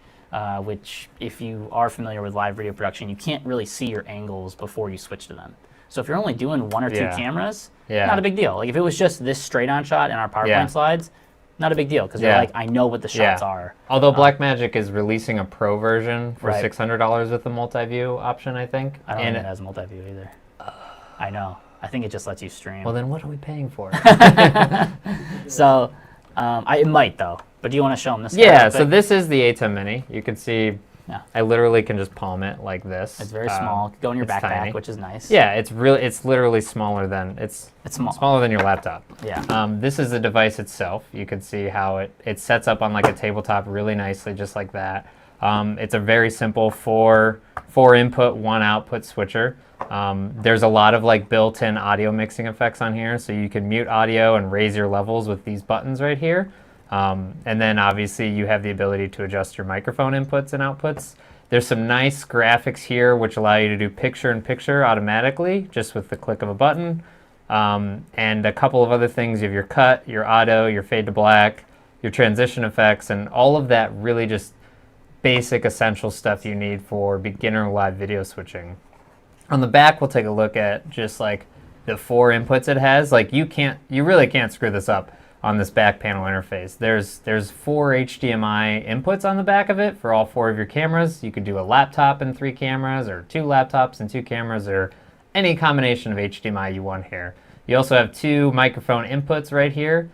if you are familiar with live video production, you can't really see your angles before you switch to them. So if you're only doing 1 or 2 cameras, not a big deal. Like if it was just this straight-on shot in our PowerPoint slides, not a big deal because you're like, I know what the shots are. Although Blackmagic is releasing a pro version for Right. $600 with the multi-view option, I think. I don't think it has multi-view either. I know. I think it just lets you stream. Well, then what are we paying for? So it might though. But do you want to show them this? Yeah, guy? so this is the ATEM Mini. You can see Yeah. I literally can just palm it like this. It's very small. Go in your it's backpack, tiny. which is nice. Yeah, it's literally smaller than it's It's small. smaller than your laptop. Yeah. This is the device itself. You can see how it sets up on like a tabletop really nicely, just like that. It's a very simple four input, one output switcher. There's a lot of like built-in audio mixing effects on here, so you can mute audio and raise your levels with these buttons right here. And then obviously you have the ability to adjust your microphone inputs and outputs. There's some nice graphics here which allow you to do picture-in-picture automatically just with the click of a button. And a couple of other things. You have your cut, your auto, your fade to black, your transition effects, and all of that really just basic essential stuff you need for beginner live video switching. On the back, we'll take a look at just like the 4 inputs it has. Like you really can't screw this up on this back panel interface. There's 4 HDMI inputs on the back of it for all 4 of your cameras. You could do a laptop and 3 cameras, or 2 laptops and 2 cameras, or any combination of HDMI you want here. You also have 2 microphone inputs right here,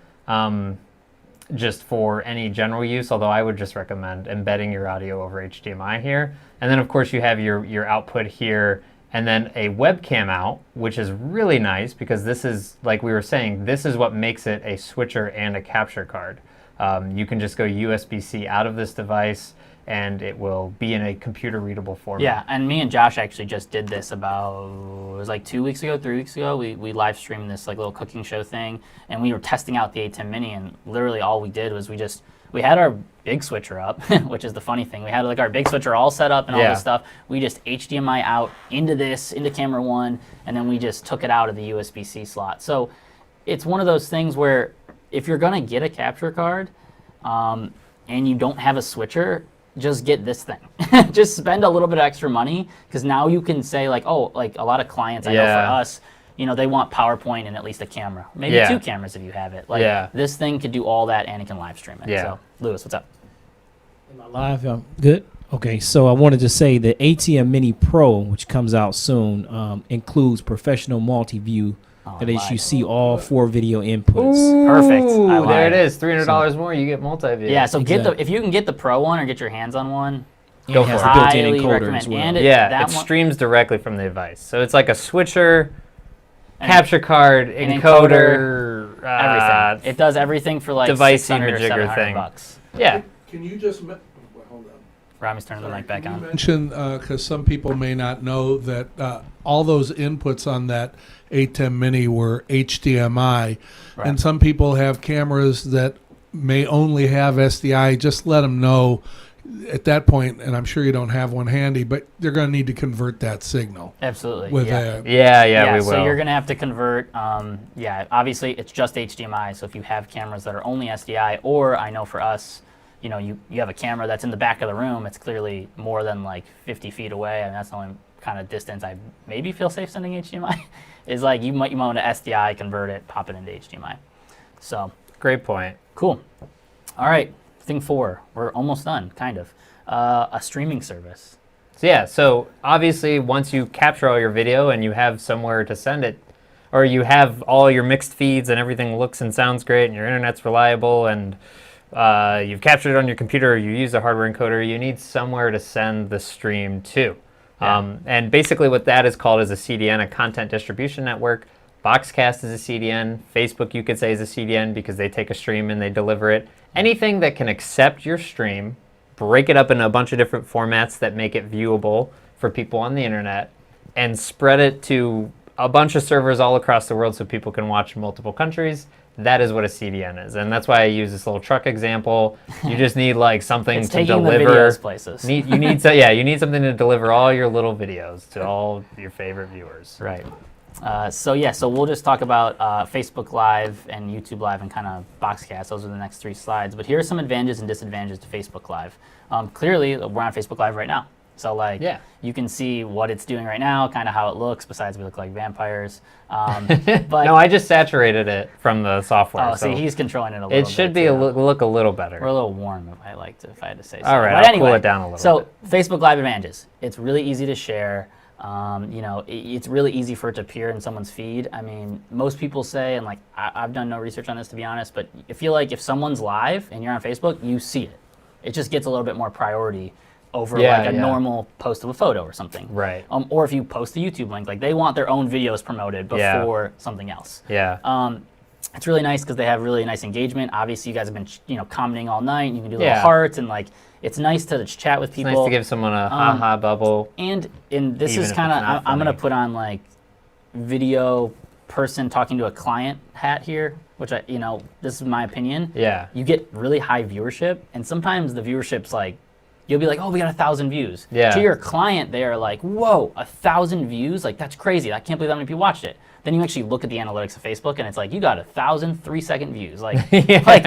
just for any general use, although I would just recommend embedding your audio over HDMI here. And then of course you have your output here, and then a webcam out, which is really nice because this is, like we were saying, this is what makes it a switcher and a capture card. You can just go USB-C out of this device and it will be in a computer readable format. Yeah, and me and Josh actually just did this about, it was like 2 weeks ago, 3 weeks ago. We live streamed this like little cooking show thing, and we were testing out the ATEM Mini, and literally all we did was we had our big switcher up, which is the funny thing. We had like our big switcher all set up and all Yeah. this stuff. We just HDMI out into camera 1, and then we just took it out of the USB-C slot. So it's one of those things where if you're gonna get a capture card and you don't have a switcher, just get this thing. Just spend a little bit of extra money, because now you can say like, oh, like a lot of clients I know Yeah. for us, you know, they want PowerPoint and at least a camera, maybe Yeah. 2 cameras if you have it. Like Yeah. this thing could do all that and it can live stream it. Yeah. So Lewis, what's up? Am I live? Good. Okay, so I wanted to say the ATEM Mini Pro, which comes out soon, includes professional multi-view Oh, that I lets you lied. see all 4 video inputs. Perfect. I Ooh, there it lied. is. $300 more, you get multi-view. Yeah, so Exactly. if you can get the Pro one or get your hands on one, And Go it has for the it. built-in highly encoder recommend. as well. And Yeah, that it one- streams directly from the device. So it's like a switcher, and capture card, an encoder, everything. It does everything for like device 600 or majigger 700 thing. bucks. Yeah. Can you just hold on? Rami's turning the mic back Can you on. mention, because some people may not know that all those inputs on that ATEM Mini were HDMI, Right. and some people have cameras that may only have SDI. Just let them know at that point, and I'm sure you don't have one handy, but they're going to need to convert that signal Absolutely. with yeah. Yeah, we will. So you're going to have to convert, obviously it's just HDMI, so if you have cameras that are only SDI, or I know for us, you know, you have a camera that's in the back of the room, it's clearly more than like 50 feet away, and that's the only kind of distance I maybe feel safe sending HDMI, is like you might want to SDI, convert it, pop it into HDMI. So, Great point. cool. All right, thing 4, we're almost done, kind of. A streaming service. So yeah, so obviously once you capture all your video and you have somewhere to send it, or you have all your mixed feeds and everything looks and sounds great and your internet's reliable and you've captured it on your computer, or you use a hardware encoder, you need somewhere to send the stream to. Yeah. And basically what that is called is a CDN, a content distribution network. Boxcast is a CDN. Facebook, you could say, is a CDN because they take a stream and they deliver it. Anything that can accept your stream, break it up into a bunch of different formats that make it viewable for people on the internet, and spread it to a bunch of servers all across the world so people can watch in multiple countries. That is what a CDN is. And that's why I use this little truck example. You just need like something It's to taking the deliver. videos places. You need something to deliver all your little videos to all your favorite viewers. Right. So we'll just talk about Facebook Live and YouTube Live and kind of Boxcast. Those are the next 3 slides. But here are some advantages and disadvantages to Facebook Live. Clearly, we're on Facebook Live right now. So Yeah. you can see what it's doing right now, kind of how it looks, besides we look like vampires. But No, I just saturated it from the software. oh, so see, he's controlling it a little it bit. should be too. look a little better. We're a little warm, if I had to say so. All right, But I'll anyway, cool it down a little so bit. Facebook Live advantages. It's really easy to share. It's really easy for it to appear in someone's feed. I mean, most people say, and like I've done no research on this to be honest, but I feel like if someone's live and you're on Facebook, you see it. It just gets a little bit more priority over Yeah, like a yeah. normal post of a photo or something. Right. Or if you post a YouTube link, like they want their own videos promoted Yeah. before something else. Yeah. It's really nice because they have really nice engagement. Obviously, you guys have been, commenting all night. You can do little Yeah. hearts and like it's nice to chat with people. It's nice to give someone a haha bubble. And this Even is if kind of it's not I'm gonna funny. put on like video person talking to a client hat here, which this is my opinion. Yeah. You get really high viewership, and sometimes the viewership's like, you'll be like, oh, we got 1,000 views. Yeah. To your client, they are like, whoa, 1,000 views? Like, that's crazy. I can't believe that many people watched it. Then you actually look at the analytics of Facebook, and it's like, you got 1,000 3-second views. Like, like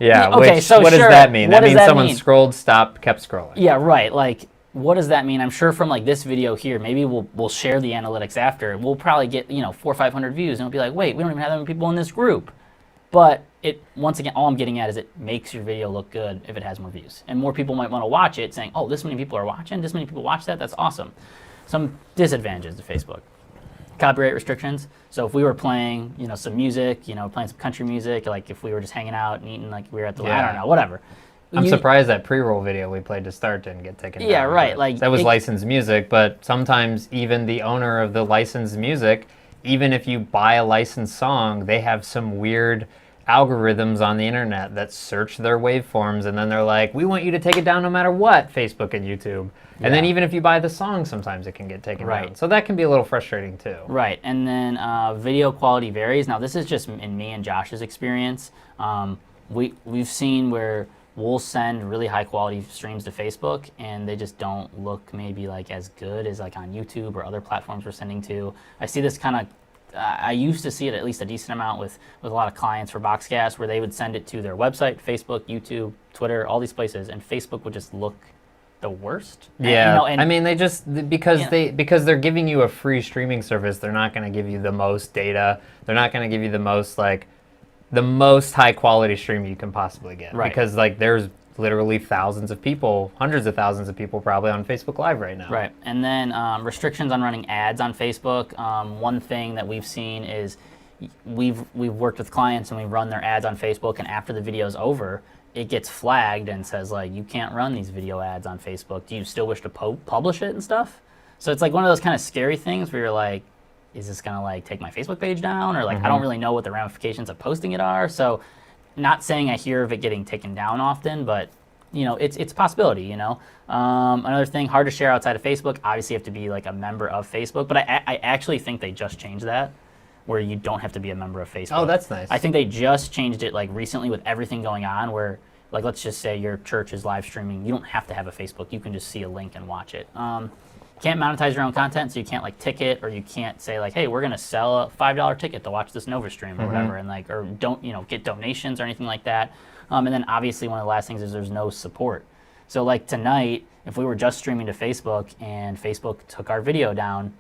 Yeah. okay, Which, so what does sure, that mean? what That does means that someone mean? scrolled, stopped, kept scrolling. Yeah, right. Like, what does that mean? I'm sure from like this video here, maybe we'll share the analytics after. We'll probably get 400 or 500 views, and it'll be like, wait, we don't even have that many people in this group. But once again, all I'm getting at is it makes your video look good if it has more views, and more people might want to watch it, saying, oh, this many people are watching, this many people watch that. That's awesome. Some disadvantages to Facebook. Copyright restrictions. So if we were playing, some music, playing some country music, like if we were just hanging out and eating, like we were at the, I Yeah. don't know, whatever. I'm You- surprised that pre-roll video we played to start didn't get taken down. Yeah, right, but like, that was it- licensed music, but sometimes even the owner of the licensed music, even if you buy a licensed song, they have some weird algorithms on the internet that search their waveforms, and then they're like, we want you to take it down no matter what, Facebook and YouTube. And then Yeah. even if you buy the song, sometimes it can get taken Right. down. So that can be a little frustrating too. Right, and then video quality varies. Now, this is just in me and Josh's experience. We've seen where we'll send really high quality streams to Facebook, and they just don't look maybe like as good as like on YouTube or other platforms we're sending to. I see this kind of. I used to see it at least a decent amount with a lot of clients for Boxcast, where they would send it to their website, Facebook, YouTube, Twitter, all these places, and Facebook would just look the worst. Yeah, And I mean, they just because Yeah. because they're giving you a free streaming service, they're not going to give you the most data. They're not going to give you the most high quality stream you can possibly get. Right. Because there's literally thousands of people, hundreds of thousands of people probably on Facebook Live right now. Right, and then restrictions on running ads on Facebook. One thing that we've seen is we've worked with clients and we run their ads on Facebook, and after the video's over, it gets flagged and says like, you can't run these video ads on Facebook. Do you still wish to publish it and stuff? So it's like one of those kind of scary things where you're like, is this gonna like take my Facebook page down, or like I don't really know what the ramifications of posting it are. So, not saying I hear of it getting taken down often, but it's a possibility. Another thing, hard to share outside of Facebook. Obviously, you have to be like a member of Facebook, but I actually think they just changed that, where you don't have to be a member of Facebook. Oh, that's nice. I think they just changed it like recently with everything going on, where like let's just say your church is live streaming. You don't have to have a Facebook. You can just see a link and watch it. Can't monetize your own content, so you can't like ticket, or you can't say like, hey, we're gonna sell a $5 ticket to watch this Nova stream or whatever, and like, or don't get donations or anything like that. And then obviously one of the last things is there's no support. So like tonight, if we were just streaming to Facebook and Facebook took our video down,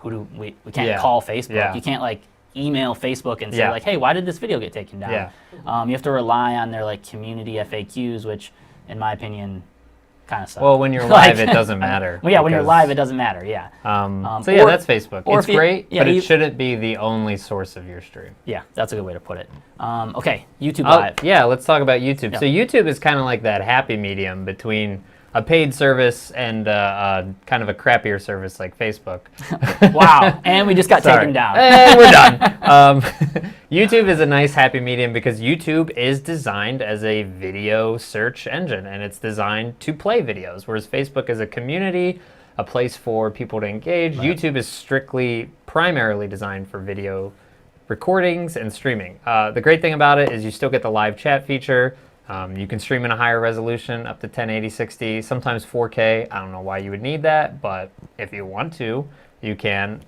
we can't Yeah. call Facebook. Yeah. You can't like email Facebook and say Yeah. like, hey, why did this video get taken down? Yeah. You have to rely on their like community FAQs, which in my opinion kind of suck. Well, when you're Like- live, it doesn't matter. Well, yeah, when you're because, live, it doesn't matter. Yeah. So yeah, or- that's Facebook. or It's if you- great, yeah, but it you- shouldn't be the only source of your stream. Yeah, that's a good way to put it. Okay, YouTube Oh, Live. yeah, let's talk about YouTube. Yeah. So YouTube is kind of like that happy medium between a paid service and kind of a crappier service like Facebook. Wow, and we just got Sorry. taken down. And we're done. YouTube is a nice happy medium because YouTube is designed as a video search engine, and it's designed to play videos, whereas Facebook is a community, a place for people to engage. YouTube is primarily designed for video recordings and streaming. The great thing about it is you still get the live chat feature. You can stream in a higher resolution, up to 1080, 60, sometimes 4K. I don't know why you would need that, but if you want to, you can.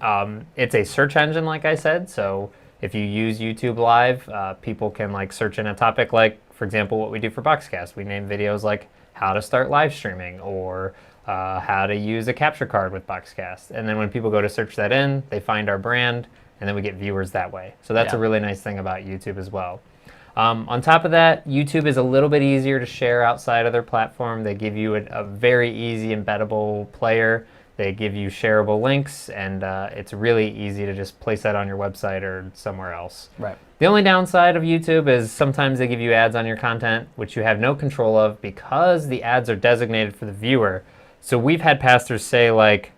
It's a search engine, like I said, so if you use YouTube Live, people can like search in a topic like, for example, what we do for Boxcast. We name videos like how to start live streaming or how to use a capture card with Boxcast. And then when people go to search that in, they find our brand, and then we get viewers that way. So that's Yeah. a really nice thing about YouTube as well. On top of that, YouTube is a little bit easier to share outside of their platform. They give you a very easy embeddable player They give you shareable links, and it's really easy to just place that on your website or somewhere else. Right. The only downside of YouTube is sometimes they give you ads on your content, which you have no control of because the ads are designated for the viewer. So we've had pastors say, like,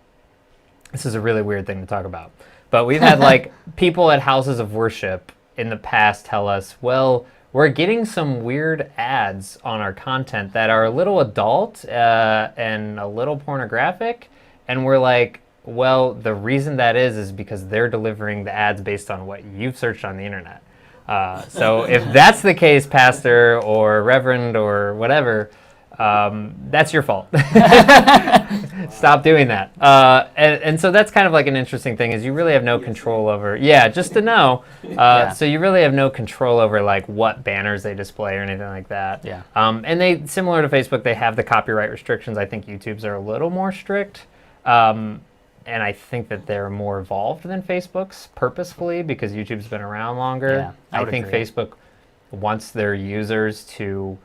this is a really weird thing to talk about, but we've had like people at houses of worship in the past tell us, well, we're getting some weird ads on our content that are a little adult and a little pornographic. And we're like, well, the reason that is because they're delivering the ads based on what you've searched on the internet. So if that's the case, pastor or reverend or whatever, that's your fault. Stop doing that. And so that's kind of like an interesting thing is you really have no control over, just to know. So you really have no control over like what banners they display or anything like that. Yeah. And they, similar to Facebook, they have the copyright restrictions. I think YouTube's are a little more strict. And I think that they're more evolved than Facebook's purposefully because YouTube's been around longer. Yeah, I would think agree. Facebook wants their users to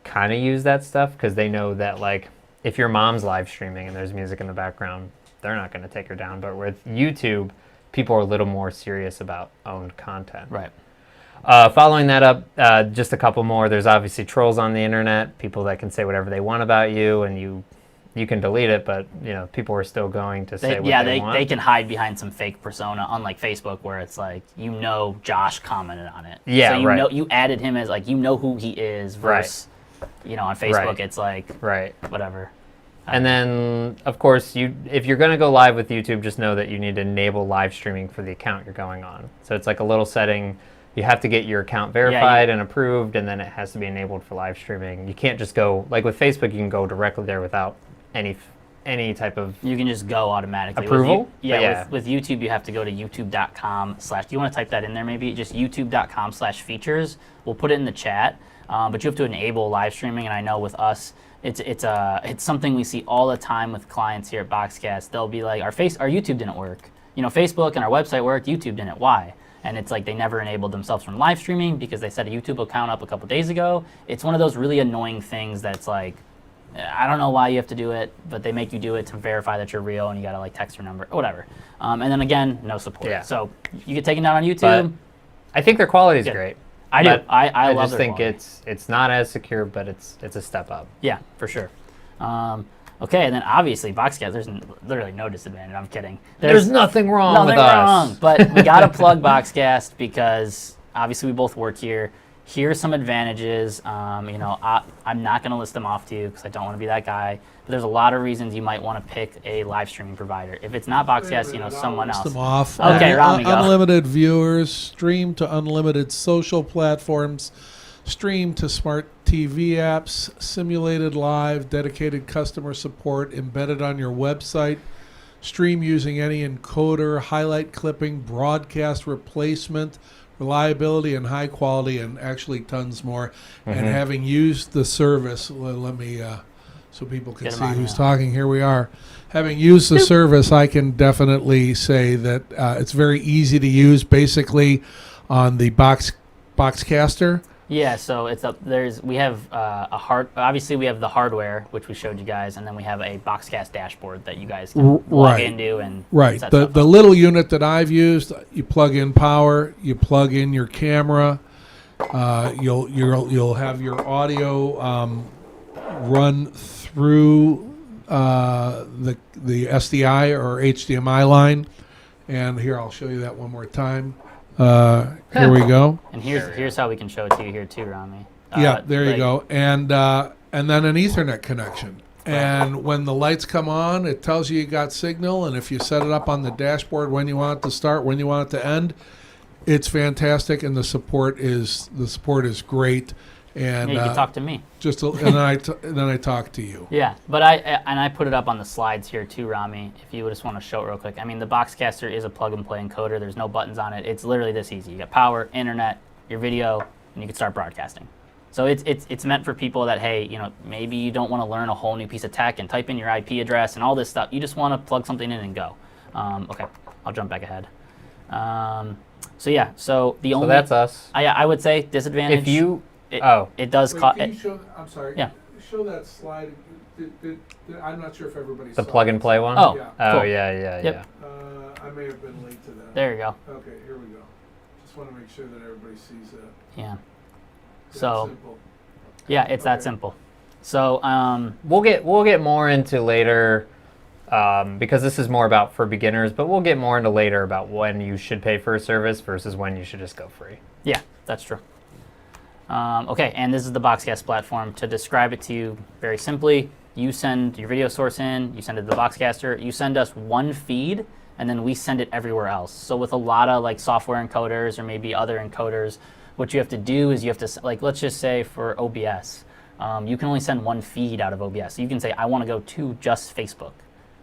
kind of use that stuff because they know that like if your mom's live streaming and there's music in the background, they're not going to take her down. But with YouTube, people are a little more serious about owned content. Right. Following that up, just a couple more. There's obviously trolls on the internet, people that can say whatever they want about you, and you can delete it, but people are still going to say what they want. They can hide behind some fake persona, unlike Facebook, where it's like Josh commented on it. Yeah, so you right. know you added him as like who he is. Versus, on Facebook, Right. it's like Right. whatever. And then, of course, if you're going to go live with YouTube, just know that you need to enable live streaming for the account you're going on. So it's like a little setting. You have to get your account verified and approved, and then it has to be enabled for live streaming. You can't just go, like with Facebook, you can go directly there without any type of You can just go automatically. approval. With YouTube, you have to go to youtube.com/ do you want to type that in there maybe? Just youtube.com/features. We'll put it in the chat. But you have to enable live streaming, and I know with us, it's something we see all the time with clients here at Boxcast. They'll be like, our YouTube didn't work. Facebook and our website worked, YouTube didn't. Why? And it's like they never enabled themselves from live streaming because they set a YouTube account up a couple days ago. It's one of those really annoying things that's like, I don't know why you have to do it, but they make you do it to verify that you're real, and you gotta like text your number or whatever. And then again, no support. Yeah. So you get taken down on YouTube. But I think their quality is Yeah. great. I do. But I love just their think quality. it's not as secure, but it's a step up. Yeah, for sure. Okay, and then obviously Boxcast, there's literally no disadvantage. I'm kidding. There's nothing wrong with us. Wrong, but we gotta plug Boxcast because obviously we both work here. Here's some advantages. I'm not gonna list them off to you because I don't want to be that guy. But there's a lot of reasons you might want to pick a live streaming provider. If it's not Boxcast, someone else. List them off. Okay, Rami, go. Unlimited viewers, stream to unlimited social platforms, stream to smart TV apps, simulated live, dedicated customer support embedded on your website, stream using any encoder, highlight clipping, broadcast replacement, reliability and high quality, and actually tons more. And having used the service, let me, so people can Get 'em see on, who's yeah. talking. Here we are. Having used the service, I can definitely say that it's very easy to use. Basically, on the Boxcaster. Yeah, so we have obviously we have the hardware, which we showed you guys, and then we have a Boxcast dashboard that you guys can log Right. into and Right. set The stuff the up. little unit that I've used, you plug in power, you plug in your camera, you'll have your audio run through the SDI or HDMI line, and here I'll show you that one more time. Here we go. And here's how we can show it to you here too, Rami. Yeah, there you like- go. And then an Ethernet connection. And when the lights come on, it tells you got signal. And if you set it up on the dashboard when you want it to start, when you want it to end, it's fantastic. And the support is great. And Yeah, you can talk to me. and then I talk to you. Yeah, but I put it up on the slides here too, Rami. If you just want to show it real quick. I mean, the Boxcaster is a plug-and-play encoder. There's no buttons on it. It's literally this easy. You got power, internet, your video, and you can start broadcasting. So it's meant for people that, hey, maybe you don't want to learn a whole new piece of tech and type in your IP address and all this stuff. You just want to plug something in and go. Okay, I'll jump back ahead. So yeah, so So that's us. I would say disadvantage. If you it does cost. I'm sorry. Yeah. show that slide. I'm not sure if everybody The saw plug and it. play one? Oh, Yeah. Oh, cool. yeah. Yep. I may have been late to that. There you go. Okay, here we go. Just want to make sure that everybody sees that. Yeah. That So simple. yeah, it's that Okay. simple. So We'll get more into later because this is more about for beginners, but we'll get more into later about when you should pay for a service versus when you should just go free. yeah, that's true. Okay, and this is the Boxcast platform. To describe it to you very simply, you send your video source in, you send it to the Boxcaster, you send us one feed, and then we send it everywhere else. So with a lot of like software encoders or maybe other encoders, what you have to do is you have to, like, let's just say for OBS, you can only send one feed out of OBS. So you can say, I want to go to just Facebook.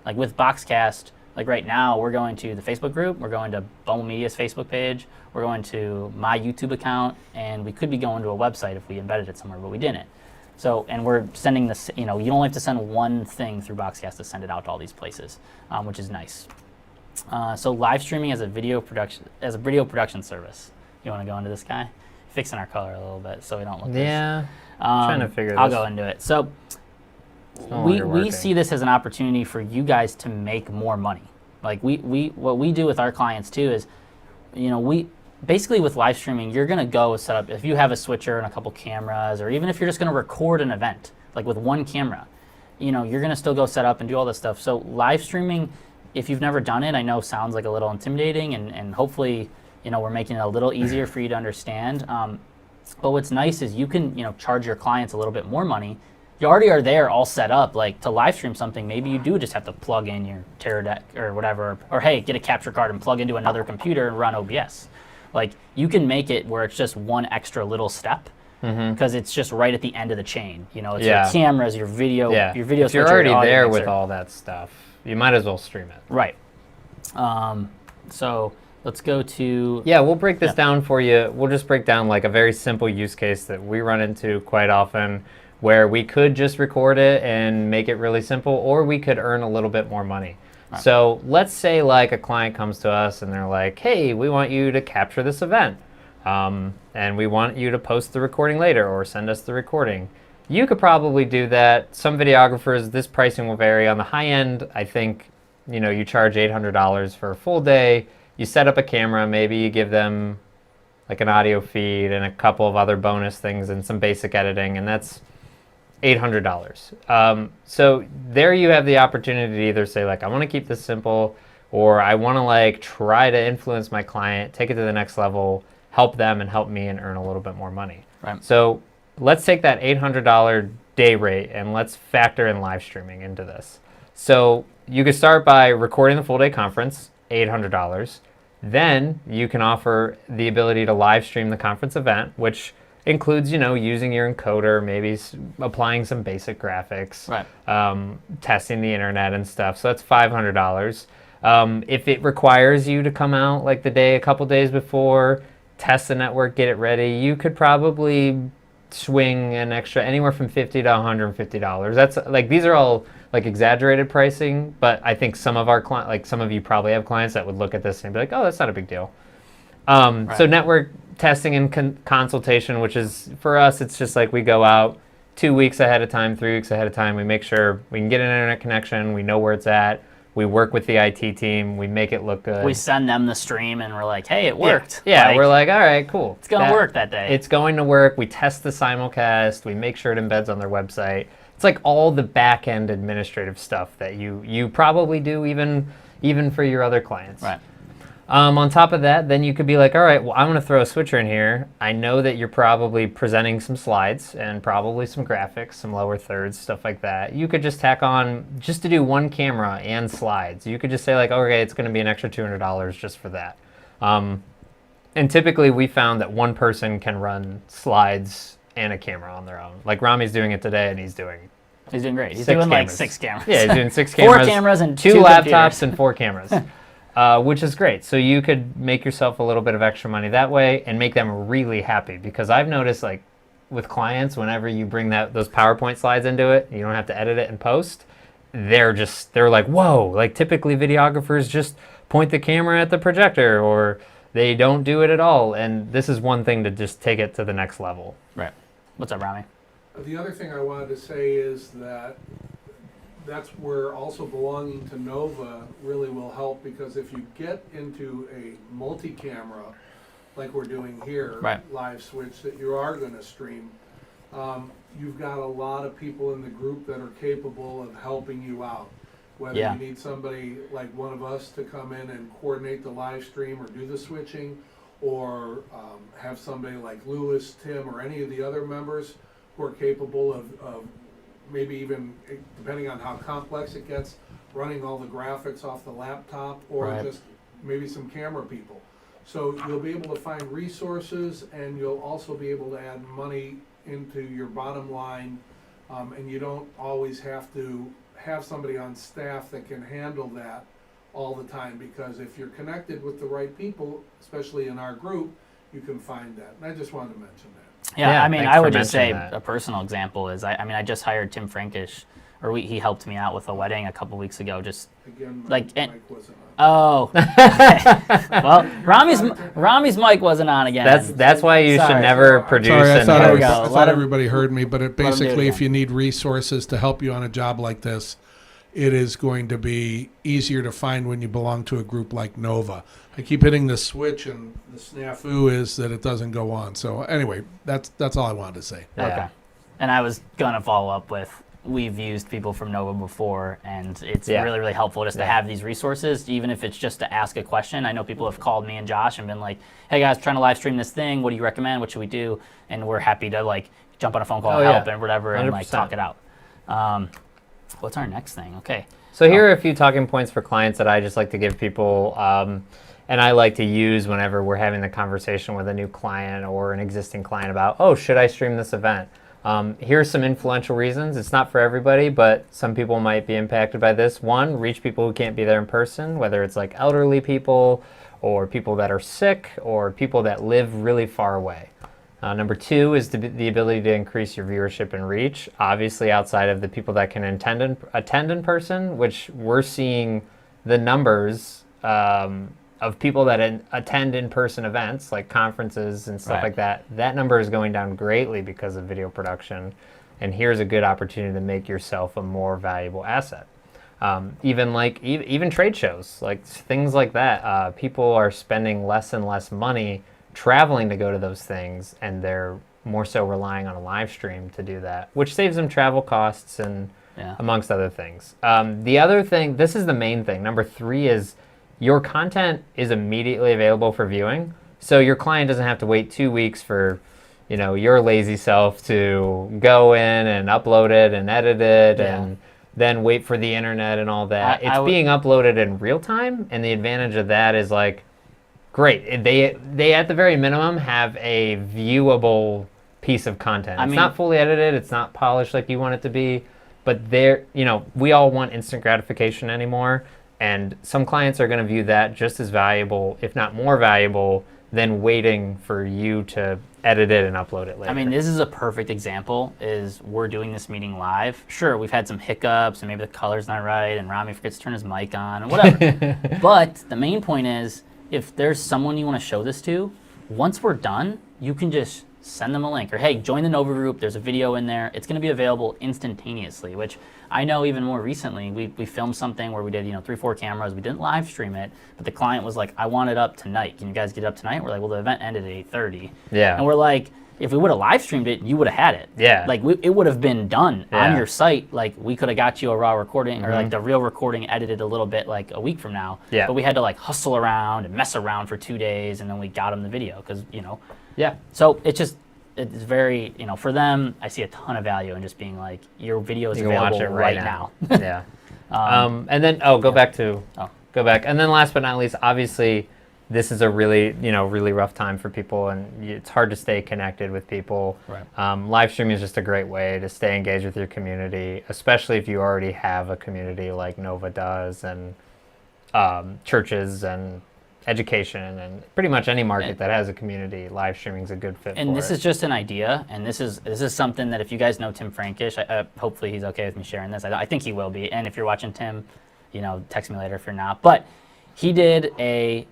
Like with Boxcast, like right now, we're going to the Facebook group, we're going to Bumble Media's Facebook page, we're going to my YouTube account, and we could be going to a website if we embedded it somewhere, but we didn't. So, and we're sending this, you know, you only have to send one thing through Boxcast to send it out to all these places, which is nice. So live streaming as a video production service. You want to go into this guy? Fixing our color a little bit so we don't look Yeah. trying to figure I'll this. go into it. So no we longer working. see this as an opportunity for you guys to make more money. Like what we do with our clients too is, you know, we basically with live streaming, you're gonna go set up, if you have a switcher and a couple cameras, or even if you're just gonna record an event, like with one camera, you know, you're gonna still go set up and do all this stuff. So live streaming, if you've never done it, I know sounds like a little intimidating, and hopefully, you know, we're making it a little easier for you to understand. But what's nice is you can, you know, charge your clients a little bit more money. You already are there all set up, like to live stream something, maybe you do just have to plug in your Teradek or whatever, or hey, get a capture card and plug into another computer and run OBS. Like you can make it where it's just one extra little step because it's just right at the end of the chain. You know, it's Yeah. your cameras, your video, Yeah. your video If you're switcher, already your audio there mixer. with all that stuff, you might as well stream it. Right. So let's go to Yeah, we'll break this Yeah. down for you. We'll just break down like a very simple use case that we run into quite often where we could just record it and make it really simple, or we could earn a little bit more money. Right. So let's say like a client comes to us and they're like, hey, we want you to capture this event. And we want you to post the recording later or send us the recording. You could probably do that. Some videographers, this pricing will vary. On the high end, I think, you know, you charge $800 for a full day. You set up a camera, maybe you give them like an audio feed and a couple of other bonus things and some basic editing, and that's $800. So there you have the opportunity to either say like, I want to keep this simple, or I want to like try to influence my client, take it to the next level, help them and help me and earn a little bit more money. Right. So let's take that $800 day rate and let's factor in live streaming into this. So you could start by recording the full day conference, $800. Then you can offer the ability to live stream the conference event, which includes, you know, using your encoder, maybe applying some basic graphics, Right. Testing the internet and stuff. So that's $500. If it requires you to come out like the day, a couple days before, test the network, get it ready, you could probably swing an extra anywhere from $50 to $150. That's like, these are all like exaggerated pricing, but I think some of our clients, like some of you probably have clients that would look at this and be like, oh, that's not a big deal. So network testing and consultation, which is for us, it's just like we go out 2 weeks ahead of time, 3 weeks ahead of time. We make sure we can get an internet connection. We know where it's at. We work with the IT team. We make it look good. We send them the stream and we're like, hey, it worked. Yeah, we're like, all right, cool. it's gonna work that day. It's going to work. We test the simulcast. We make sure it embeds on their website. It's like all the back-end administrative stuff that you probably do even for your other clients. Right. On top of that, then you could be like, all right, well, I'm going to throw a switcher in here. I know that you're probably presenting some slides and probably some graphics, some lower thirds, stuff like that. You could just tack on, just to do one camera and slides. You could just say like, okay, it's going to be an extra $200 just for that. And typically we found that one person can run slides and a camera on their own. Like Rami's doing it today and he's doing doing great. He's 6 doing like cameras. 6 cameras. Yeah, he's doing 6 4 cameras. cameras and 2 2 laptops computers. and 4 cameras. Which is great. So you could make yourself a little bit of extra money that way and make them really happy. Because I've noticed like with clients, whenever you bring those PowerPoint slides into it, you don't have to edit it and post, they're like, whoa, like typically videographers just point the camera at the projector or they don't do it at all. And this is one thing to just take it to the next level. Right. What's up, Rami? The other thing I wanted to say is that that's where also belonging to Nova really will help, because if you get into a multi-camera, like we're doing here, Right. live switch that you are gonna stream, you've got a lot of people in the group that are capable of helping you out. Whether Yeah. you need somebody like one of us to come in and coordinate the live stream or do the switching, or have somebody like Lewis, Tim, or any of the other members who are capable of maybe even, depending on how complex it gets, running all the graphics off the laptop, or Right. just maybe some camera people. So you'll be able to find resources, and you'll also be able to add money into your bottom line, and you don't always have to have somebody on staff that can handle that all the time, because if you're connected with the right people, especially in our group, you can find that. And I just wanted to mention that. Yeah, Yeah, I mean, thanks I for would just say mentioning that. a personal example is I mean, I just hired Tim Frankish, or he helped me out with a wedding a couple weeks ago. Just Again, Like, Mike and- wasn't on. oh, well, Rami's mic wasn't on again. That's why you Sorry. should never produce Sorry, I and thought, There we host. go. I Let thought him- everybody heard me, but it let him do it basically, if again. you need resources to help you on a job like this, it is going to be easier to find when you belong to a group like Nova. I keep hitting the switch, and the snafu is that it doesn't go on. So anyway, that's all I wanted to say. Yeah. Okay. And I was gonna follow up with, we've used people from Nova before, and it's Yeah. really, really helpful just to Yeah. have these resources, even if it's just to ask a question. I know people have called me and Josh and been like, "Hey guys, trying to live stream this thing. What do you recommend? What should we do?" And we're happy to like jump on a phone call, Oh, and help, yeah. and whatever, and like 100%. talk it out. What's our next thing? Okay. So here are a few talking points for clients that I just like to give people, and I like to use whenever we're having the conversation with a new client or an existing client about, oh, should I stream this event? Here's some influential reasons. It's not for everybody, but some people might be impacted by this. One, reach people who can't be there in person, whether it's like elderly people or people that are sick or people that live really far away. Number two is the ability to increase your viewership and reach, obviously outside of the people that can attend in person, which we're seeing the numbers of people that attend in-person events like conferences and stuff Right. like that. That number is going down greatly because of video production, and here's a good opportunity to make yourself a more valuable asset. Even trade shows, like things like that, people are spending less and less money traveling to go to those things, and they're more so relying on a live stream to do that, which saves them travel costs and Yeah. amongst other things. The other thing, this is the main thing. Number three is your content is immediately available for viewing, so your client doesn't have to wait 2 weeks for your lazy self to go in and upload it and edit it Yeah. and then wait for the internet and all that. I It's would- being uploaded in real time, and the advantage of that is like, great. They at the very minimum have a viewable piece of content. I It's mean- not fully edited. It's not polished like you want it to be, but we all want instant gratification anymore, and some clients are going to view that just as valuable, if not more valuable, than waiting for you to edit it and upload it later. I mean, this is a perfect example. Is we're doing this meeting live. Sure, we've had some hiccups, and maybe the color's not right, and Rami forgets to turn his mic on, and whatever. But the main point is, if there's someone you want to show this to, once we're done, you can just send them a link, or hey, join the Nova group. There's a video in there. It's going to be available instantaneously. Which I know even more recently, we filmed something where we did 3-4 cameras. We didn't live stream it, but the client was like, "I want it up tonight. Can you guys get it up tonight?" We're like, "Well, the event ended at 8:30." Yeah. And we're like, if we would have live streamed it, you would have had it. Yeah. Like it would have been done on Yeah. your site. Like we could have got you a raw recording or like the real recording edited a little bit like a week from now. Yeah. But we had to like hustle around and mess around for 2 days, and then we got them the video because yeah. So it's very for them. I see a ton of value in just being like your video is You can watch available it right now. Yeah. And then go back. And then last but not least, obviously, this is a really really rough time for people, and it's hard to stay connected with people. Right. Live streaming is just a great way to stay engaged with your community, especially if you already have a community like Nova does, and churches and education and pretty much any market that has a community. Live streaming is a good fit. And for this it. is just an idea, and this is something that if you guys know Tim Frankish, hopefully he's okay with me sharing this. I think he will be. And if you're watching Tim, text me later if you're not. But he did a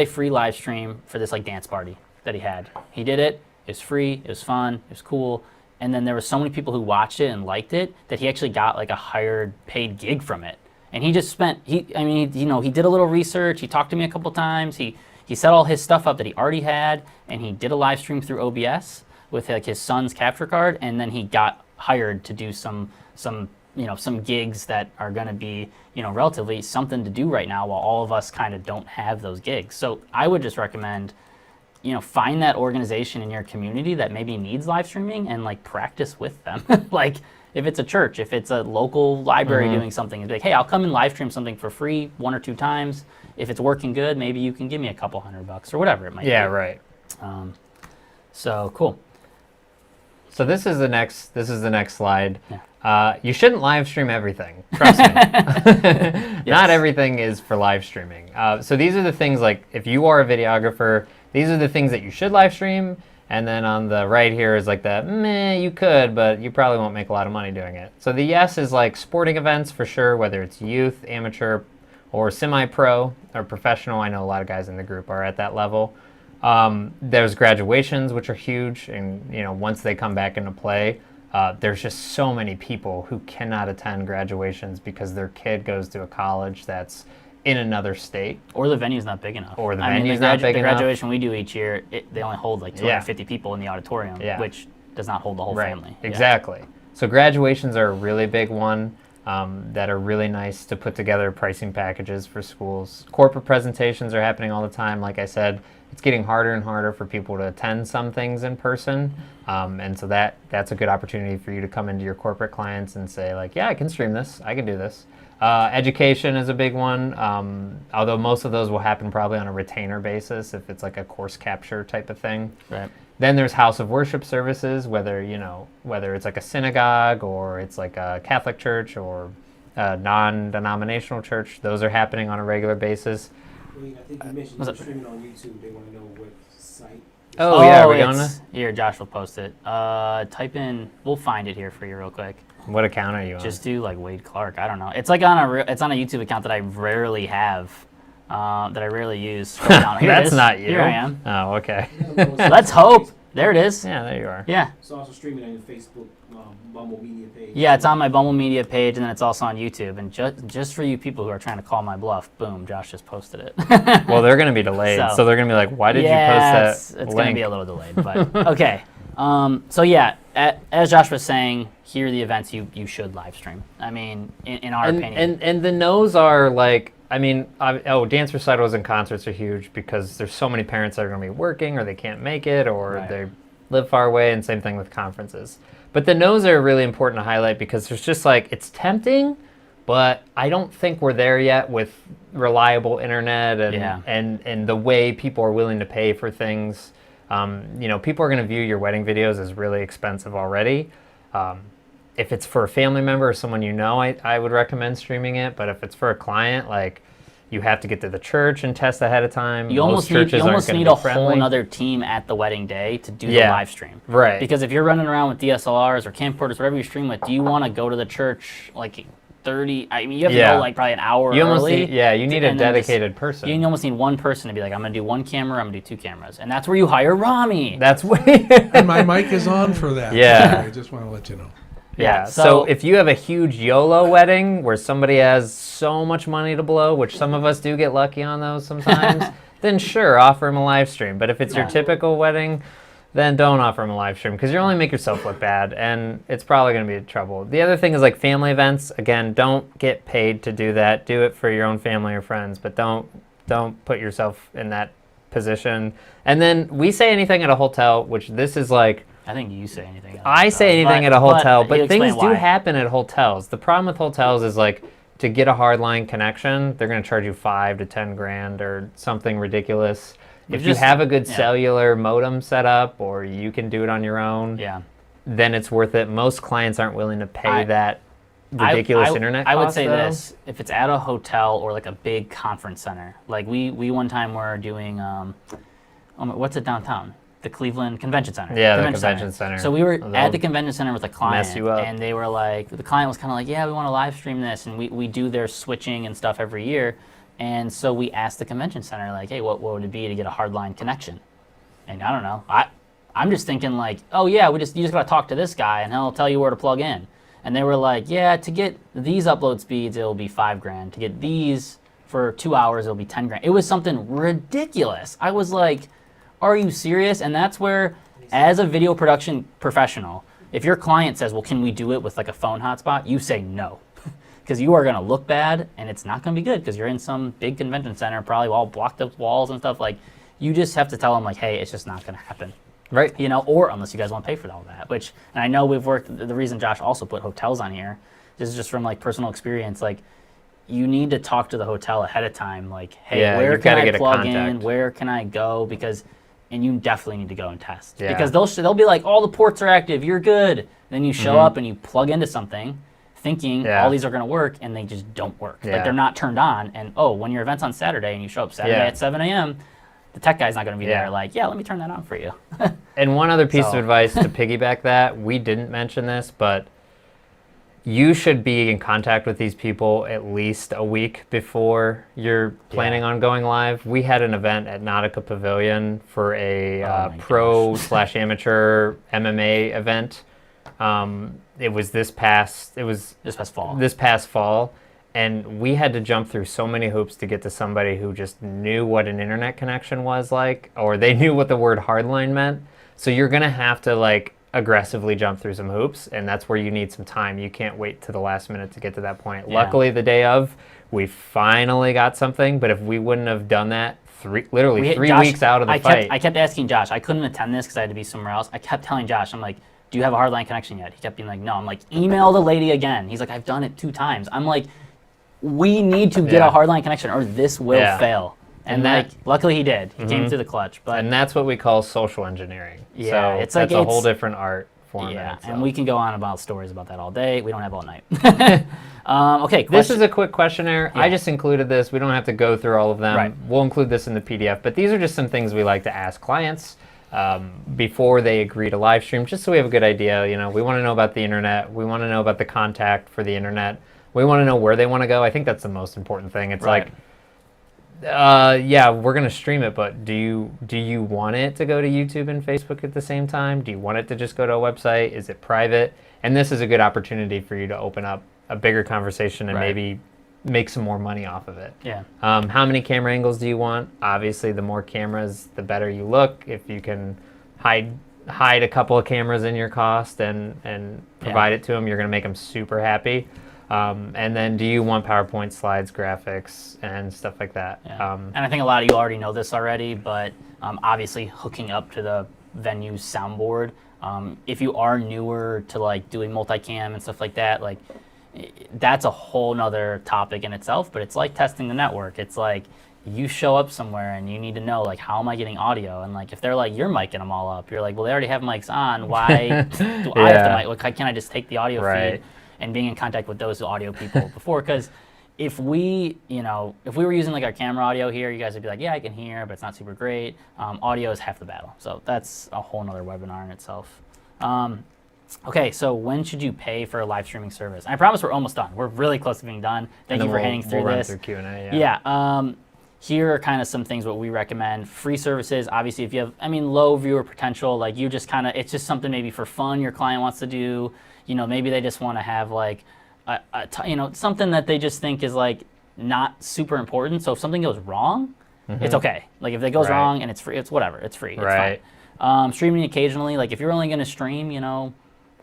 free live stream for this like dance party that he had. He did it. It was free. It was fun. It was cool. and then there were so many people who watched it and liked it that he actually got like a hired paid gig from it. And he just spent he did a little research. He talked to me a couple times. He set all his stuff up that he already had, and he did a live stream through OBS with like his son's capture card, and then he got hired to do some gigs that are going to be relatively something to do right now, while all of us kind of don't have those gigs. So I would just recommend find that organization in your community that maybe needs live streaming and like practice with them. Like if it's a church, if it's a local library doing something, it's like, hey, I'll come and live stream something for free 1 or 2 times. If it's working good, maybe you can give me a couple $100 or whatever it might be. Yeah, right. So cool. So this is the next slide. Yeah. You shouldn't live stream everything. Trust me. Not everything is for live streaming. So these are the things, like if you are a videographer, these are the things that you should live stream. And then on the right here is like the meh, you could, but you probably won't make a lot of money doing it. So the yes is like sporting events for sure, whether it's youth, amateur, or semi-pro or professional. I know a lot of guys in the group are at that level. There's graduations, which are huge, and once they come back into play, there's just so many people who cannot attend graduations because their kid goes to a college that's in another state. Or the venue's not big enough. Or the venue's not big the enough. graduation we do each year, they only hold like 250 people in the auditorium, which does not hold the whole family. Exactly. So graduations are a really big one that are really nice to put together pricing packages for schools. Corporate presentations are happening all the time. Like I said, it's getting harder and harder for people to attend some things in person. And so that's a good opportunity for you to come into your corporate clients and say like, yeah, I can stream this. I can do this. Education is a big one, although most of those will happen probably on a retainer basis if it's like a course capture type of thing. Right. Then there's house of worship services, whether it's like a synagogue or it's like a Catholic church or a non-denominational church. Those are happening on a regular basis. I think you mentioned you're streaming on YouTube. They want to know what site. Oh yeah, are we going to? Here, Josh will post it. Type in. We'll find it here for you real quick. What account are you on? Just do like Wade Clark. I don't know. It's like on a YouTube account that I rarely have, that I rarely use. Scroll down. Here it That's is. not you. Here I am. Oh, okay. Let's hope. There it is. Yeah, there you are. Yeah. It's also streaming on your Facebook Bumble Media page. Yeah, it's on my Bumble Media page, and then it's also on YouTube. And just for you people who are trying to call my bluff, boom, Josh just posted it. Well, they're going to be delayed, so they're going to be like, why did you post that it's link? going to be a little delayed, but okay. So yeah, as Josh was saying, here are the events you should live stream. I mean, in our opinion. And the no's are like, I mean, dance recitals and concerts are huge because there's so many parents that are going to be working or they can't make it or they live far away, and same thing with conferences. But the no's are really important to highlight because there's just like, it's tempting, but I don't think we're there yet with reliable internet and the way people are willing to pay for things. People are going to view your wedding videos as really expensive already. If it's for a family member or someone I would recommend streaming it. But if it's for a client, like you have to get to the church and test ahead of time. You almost need a whole other team at the wedding day to do the live stream. Right. Because if you're running around with DSLRs or camcorders, whatever you stream with, do you want to go to the church like 30? I mean, you have to go like probably an hour early. You need a dedicated person. You almost need one person to be like, I'm going to do one camera, I'm going to do 2 cameras. And that's where you hire Rami. That's what. And my mic is on for that. Yeah. I just want to let you know. Yeah. So if you have a huge YOLO wedding where somebody has so much money to blow, which some of us do get lucky on those sometimes, then sure, offer them a live stream. But if it's your typical wedding, then don't offer them a live stream because you'll only make yourself look bad, and it's probably going to be trouble. The other thing is like family events. Again, don't get paid to do that. Do it for your own family or friends, but don't put yourself in that position. And then we say anything at a hotel, which this is like, I think you say anything. I say anything at a hotel, but things do why. happen at hotels. The problem with hotels is like to get a hardline connection, they're going to charge you $5 to $10 grand or something ridiculous. If you have a good cellular modem set up or you can do it on your own, then it's worth it. Most clients aren't willing to pay that ridiculous internet cost. I would say this, if it's at a hotel or like a big conference center, like we one time were doing, what's it downtown? The Cleveland Convention Center. Yeah, the convention center. So we were at the convention center with a client, mess you up. and they were like, the client was kind of like, yeah, we want to live stream this, and we do their switching and stuff every year. And so we asked the convention center, like, hey, what would it be to get a hardline connection? And I don't know. I'm just thinking like, oh yeah, you just gotta talk to this guy and he'll tell you where to plug in. And they were like, yeah, to get these upload speeds, it'll be $5,000. To get these for 2 hours, it'll be $10,000. It was something ridiculous. I was like, are you serious? And that's where, as a video production professional, if your client says, well, can we do it with like a phone hotspot? You say no. Because you are going to look bad and it's not going to be good because you're in some big convention center, probably all blocked up walls and stuff. Like, you just have to tell them like, hey, it's just not going to happen. Right. You know, or unless you guys want to pay for all that, which, and I know we've worked, the reason Josh also put hotels on here, this is just from like personal experience, like you need to talk to the hotel ahead of time, like, hey, Yeah, where you've can gotta I get a plug in, contact. where can I go, because, and you definitely need to go and test, Yeah. because they'll be like, all the ports are active, you're good, then you show up and you plug into something, thinking Yeah. all these are going to work, and they just don't work. Yeah. Like they're not turned on, and oh, when your event's on Saturday and you show up Saturday Yeah. at 7 a.m., the tech guy's not going to be Yeah. there like, yeah, let me turn that on for you. And one other piece So- of advice to piggyback that, we didn't mention this, but you should be in contact with these people at least a week before you're planning on going live. We had an event at Nautica Pavilion for a my pro / amateur MMA event. It was This past fall. this past fall, and we had to jump through so many hoops to get to somebody who just knew what an internet connection was like, or they knew what the word hardline meant. So you're gonna have to like aggressively jump through some hoops, and that's where you need some time. You can't wait to the last minute to get to that point. Yeah. Luckily, the day of, we finally got something, but if we wouldn't have done that literally 3 Josh, weeks out of the I fight. I kept asking Josh. I couldn't attend this because I had to be somewhere else. I kept telling Josh, I'm like, do you have a hardline connection yet? He kept being like, no. I'm like, email the lady again. He's like, I've done it 2 times. I'm like, we need to get Yeah. a hardline connection or this will Yeah. fail. And And that- like, luckily he did. He came through the clutch. But and that's what we call social engineering. Yeah, so it's like that's a whole it's- different art form. in yeah, itself. and we can go on about stories about that all day. We don't have all night. Okay, This question. is a quick questionnaire. I Yeah. just included this. We don't have to go through all of them. Right. We'll include this in the PDF, but these are just some things we like to ask clients before they agree to live stream, just so we have a good idea. You know, we want to know about the internet. We want to know about the contact for the internet. We want to know where they want to go. I think that's the most important thing. It's Right. like, yeah, we're gonna stream it, but do you want it to go to YouTube and Facebook at the same time? Do you want it to just go to a website? Is it private? And this is a good opportunity for you to open up a bigger conversation and Right. maybe make some more money off of it. Yeah. How many camera angles do you want? Obviously, the more cameras, the better you look. If you can hide a couple of cameras in your cost and provide it to them, you're gonna make them super happy. And then do you want PowerPoint slides, graphics, and stuff like that? Yeah. And I think a lot of you already know this already, but obviously hooking up to the venue's soundboard. If you are newer to like doing multicam and stuff like that, like that's a whole nother topic in itself, but it's like testing the network. It's like you show up somewhere and you need to know like, how am I getting audio? And like, if they're like, you're micing them all up, you're like, well, they already have mics on. Why do I have to Yeah. mic? Like, can't I just take the audio Right. feed and being in contact with those audio people before? Because if we were using like our camera audio here, you guys would be like, yeah, I can hear, but it's not super great. Audio is half the battle. So that's a whole nother webinar in itself. Okay, so when should you pay for a live streaming service? I promise we're almost done. We're really close to being done. Thank you for hanging through we'll this. Run through Q&A, Yeah. Here are kind of some things what we recommend. Free services, obviously, if you have, low viewer potential, like you just kind of, it's just something maybe for fun your client wants to do. You know, maybe they just want to have like, something that they just think is like not super important. So if something goes wrong, it's okay. Like if it goes Right. wrong and it's free, it's whatever, it's free. It's Right. fine. Streaming occasionally, like if you're only going to stream,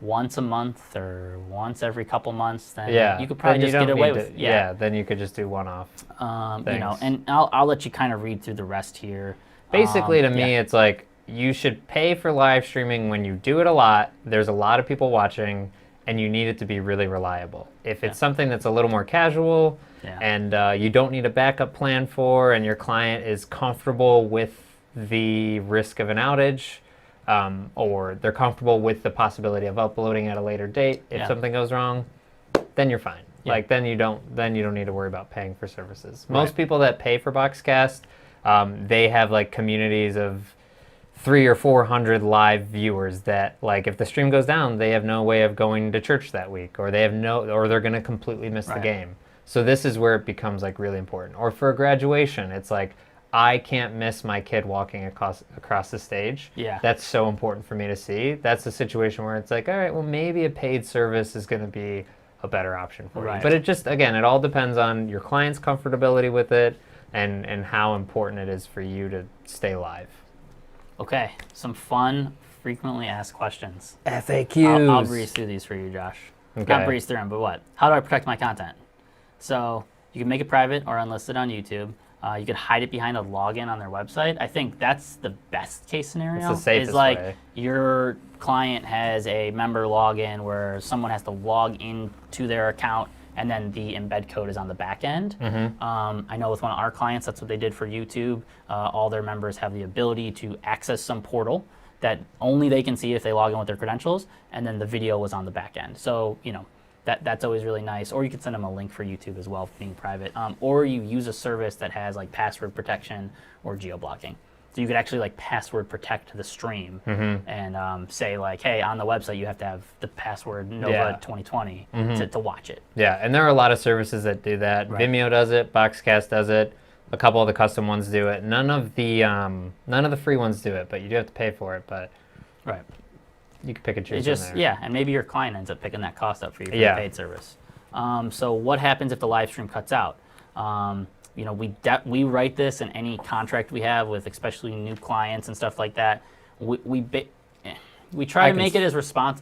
once a month or once every couple months, then Yeah. you could probably then just you get don't away need with to- yeah, then you could just do one-off. things. and I'll let you kind of read through the rest here. Basically, to Yeah. me, it's like you should pay for live streaming when you do it a lot. There's a lot of people watching, and you need it to be really reliable. If it's something that's a little more casual, Yeah. and you don't need a backup plan for, and your client is comfortable with the risk of an outage, or they're comfortable with the possibility of uploading at a later date, if Yeah. something goes wrong, then you're fine. Yeah. Like then you don't need to worry about paying for services. Right. Most people that pay for Boxcast, they have like communities of 300 or 400 live viewers that, like, if the stream goes down, they have no way of going to church that week, or they're going to completely miss the Right. game. So this is where it becomes like really important. Or for a graduation, it's like, I can't miss my kid walking across the stage. Yeah. That's so important for me to see. That's a situation where it's like, all right, well, maybe a paid service is going to be a better option for you. Right. But it just, again, it all depends on your client's comfortability with it and how important it is for you to stay live. Okay, some fun, frequently asked questions. FAQs. I'll breeze through these for you, Josh. Okay. Not breeze through them, but what? How do I protect my content? So you can make it private or unlisted on YouTube. You could hide it behind a login on their website. I think that's the best case scenario. It's the safest is like way. your client has a member login where someone has to log into their account and then the embed code is on the back end. I know with one of our clients, that's what they did for YouTube. All their members have the ability to access some portal that only they can see if they log in with their credentials, and then the video was on the back end. So, you know, that's always really nice. Or you could send them a link for YouTube as well, being private. Or you use a service that has like password protection or geo-blocking. So you could actually like password protect the stream and say like, hey, on the website you have to have the password Nova Yeah. 2020 to watch it. Yeah, and there are a lot of services that do that. Right. Vimeo does it, Boxcast does it, a couple of the custom ones do it. None of the free ones do it, but you do have to pay for it. But Right. you can pick and choose It's just, from there. yeah, and maybe your client ends up picking that cost up for you for Yeah. the paid service. So what happens if the live stream cuts out? You know, we write this in any contract we have with especially new clients and stuff like that. We try to make it as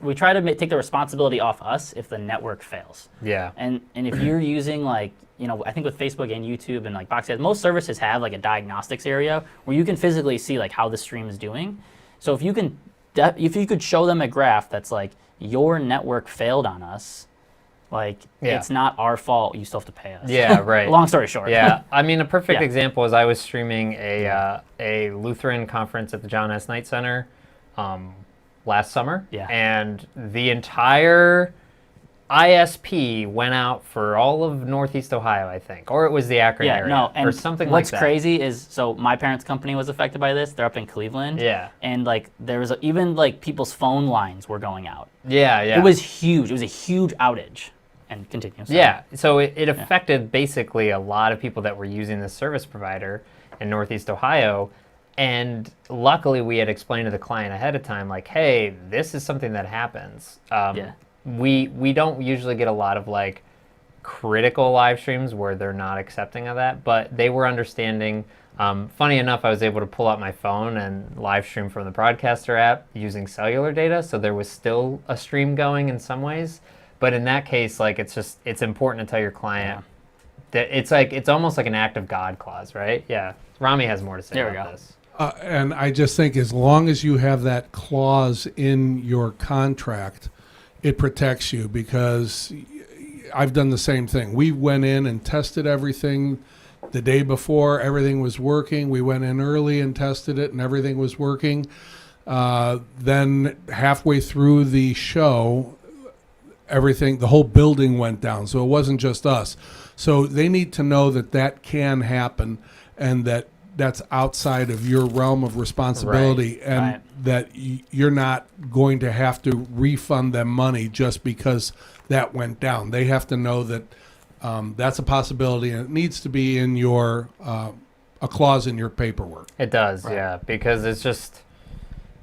we try to take the responsibility off us if the network fails. Yeah. And if you're using like, you know, I think with Facebook and YouTube and like Boxcast, most services have like a diagnostics area where you can physically see like how the stream is doing. So if you could show them a graph that's like your network failed on us, like it's not our fault. You still have to pay us. Yeah, right. Long story short. Yeah, I mean, a perfect Yeah. example is I was streaming a Lutheran conference at the John S. Knight Center last summer, Yeah. and the entire ISP went out for all of Northeast Ohio, I think, or it was the Akron Yeah, area, no, and or something what's like that. crazy is, so my parents' company was affected by this. They're up in Cleveland. Yeah. And like there was even like people's phone lines were going out. Yeah, yeah. It was huge. It was a huge outage. And continue. Sorry. Yeah, so it affected basically a lot of people that were using this service provider in Northeast Ohio. And luckily, we had explained to the client ahead of time, like, hey, this is something that happens. Yeah. We don't usually get a lot of like critical live streams where they're not accepting of that, but they were understanding. Funny enough, I was able to pull out my phone and live stream from the Broadcaster app using cellular data, so there was still a stream going in some ways. But in that case, like it's important to tell your client that it's almost like an act of God clause, right? Yeah. Rami has more to say There we about go. this. And I just think as long as you have that clause in your contract, it protects you, because I've done the same thing. We went in and tested everything the day before. Everything was working. We went in early and tested it, and everything was working. Then halfway through the show, the whole building went down. So it wasn't just us. So they need to know that that can happen, and that that's outside of your realm of responsibility, and Right. that you're not going to have to refund them money just because that went down. They have to know that that's a possibility, and it needs to be in your a clause in your paperwork. It does, yeah, because it's just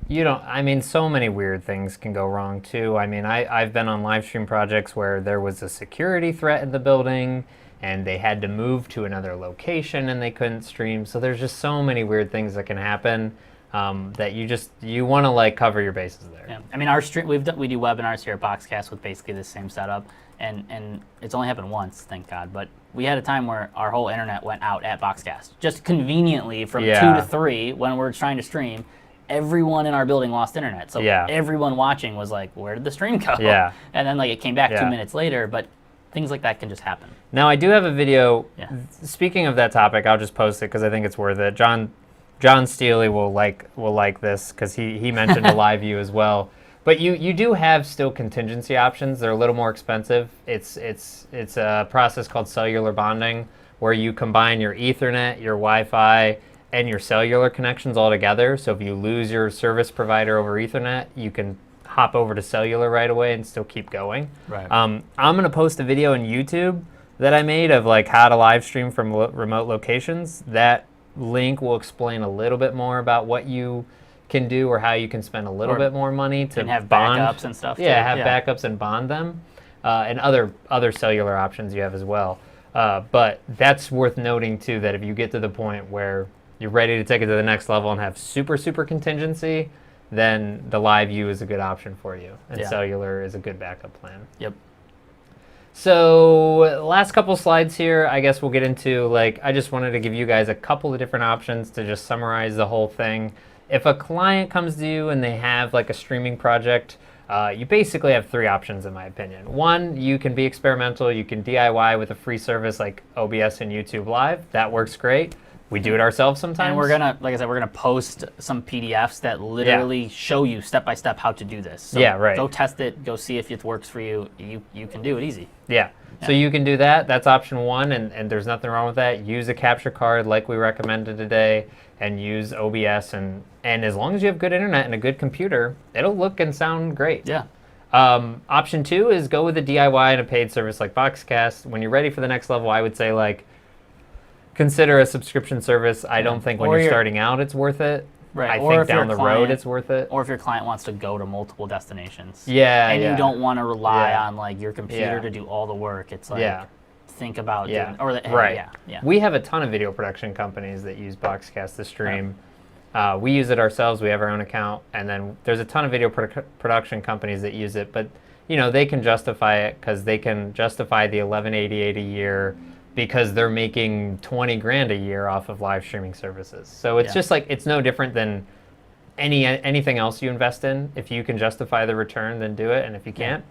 so many weird things can go wrong too. I mean, I've been on live stream projects where there was a security threat in the building and they had to move to another location and they couldn't stream. So there's just so many weird things that can happen that you want to like cover your bases there. Yeah. I mean, our stream we do webinars here at Boxcast with basically the same setup, and it's only happened once, thank God. But we had a time where our whole internet went out at Boxcast, just conveniently from 2 to 3 when we're trying to stream. Everyone in our building lost internet, so everyone watching was like, "Where did the stream go?" Yeah. And then like it came back 2 minutes later, but things like that can just happen. Now I do have a video. Yeah. Speaking of that topic, I'll just post it because I think it's worth it. John Steely will like this because he mentioned a live view as well. But you do have still contingency options. They're a little more expensive. It's a process called cellular bonding, where you combine your Ethernet, your Wi-Fi, and your cellular connections all together. So if you lose your service provider over Ethernet, you can hop over to cellular right away and still keep going. Right. I'm going to post a video on YouTube that I made of like how to live stream from remote locations. That link will explain a little bit more about what you can do or how you can spend a little Or- bit more money to and have bond. backups and stuff. Yeah, too. have backups and bond them, and other cellular options you have as well. But that's worth noting too, that if you get to the point where you're ready to take it to the next level and have super contingency, then the live view is a good option for you, and Yeah. cellular is a good backup plan. Yep. So last couple slides here, I guess we'll get into, like, I just wanted to give you guys a couple of different options to just summarize the whole thing. If a client comes to you and they have like a streaming project, you basically have three options in my opinion. One, you can be experimental, you can DIY with a free service like OBS and YouTube Live. That works great. We do it ourselves sometimes. And we're gonna, like I said, we're gonna post some PDFs that literally show you step by step how to do this. So Yeah, right. Go test it. Go see if it works for you. You can do it easy. Yeah. So you can do that. That's option one, and there's nothing wrong with that. Use a capture card like we recommended today, and use OBS, and as long as you have good internet and a good computer, it'll look and sound great. Yeah. Option two is go with a DIY and a paid service like Boxcast. When you're ready for the next level, I would say like consider a subscription service. I don't think when Or you're you're- starting out it's worth it. Right. I Or think if your down the road client- it's worth it. Or if your client wants to go to multiple destinations. Yeah, And yeah. you don't want to rely Yeah. on like your computer Yeah. to do all the work. It's like Yeah. think about Yeah. doing, or the, hey, Right. Yeah. We have a ton of video production companies that use Boxcast to stream. We use it ourselves. We have our own account, and then there's a ton of video production companies that use it. But you know, they can justify it because they can justify the $1188 a year because they're making 20 grand a year off of live streaming services. So it's Yeah. just like it's no different than anything else you invest in. If you can justify the return, then do it, and if you can't,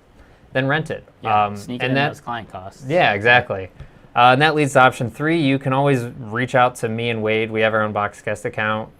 then rent it. Yeah. Sneak it and in that those client costs. yeah, exactly. And that leads to option three. You can always reach out to me and Wade. We have our own Boxcast account.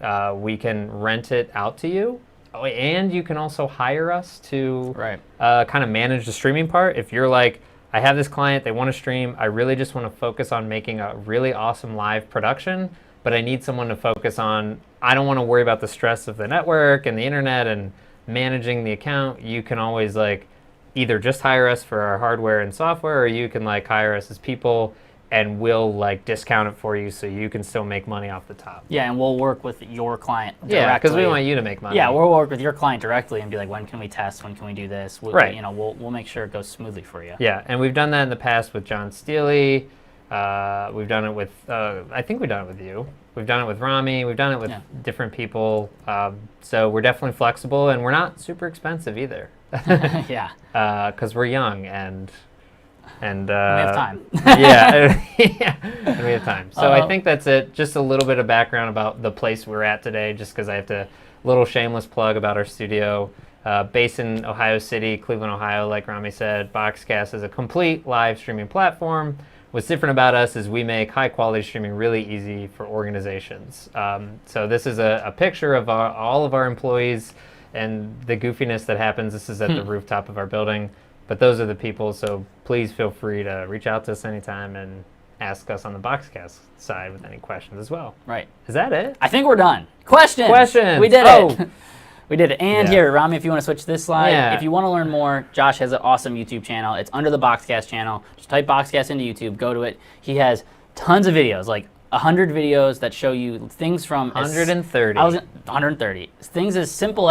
We can rent it out to you. Oh, and you can also hire us to Right. kind of manage the streaming part. If you're like, I have this client, they want to stream. I really just want to focus on making a really awesome live production, but I need someone to focus on, I don't want to worry about the stress of the network and the internet and managing the account. You can always like either just hire us for our hardware and software, or you can like hire us as people and we'll like discount it for you so you can still make money off the top. Yeah, and we'll work with your client directly. Yeah, because we want you to make money. Yeah, we'll work with your client directly and be like, when can we test? When can we do this? Right. You know, we'll make sure it goes smoothly for you. Yeah, and we've done that in the past with John Steely. We've done it with, I think we've done it with you. We've done it with Rami. We've done it with different people. So we're definitely flexible, and we're not super expensive either. Yeah. Because we're young and We have time. yeah, yeah, and we have time. So I think that's it. Just a little bit of background about the place we're at today, just because I have to, little shameless plug about our studio. Based in Ohio City, Cleveland, Ohio, like Rami said, Boxcast is a complete live streaming platform. What's different about us is we make high quality streaming really easy for organizations. So this is a picture of all of our employees and the goofiness that happens. This is at the rooftop of our building. But those are the people, so please feel free to reach out to us anytime and ask us on the Boxcast side with any questions as well. Right. Is that it? I think we're done. Questions. Questions. We did Oh. it. We did it. And Yeah. here, Rami, if you want to switch this slide, Yeah. if you want to learn more, Josh has an awesome YouTube channel. It's under the Boxcast channel. Just type Boxcast into YouTube, go to it. He has tons of videos, like 100 videos that show you things from 130. 130. Things as simple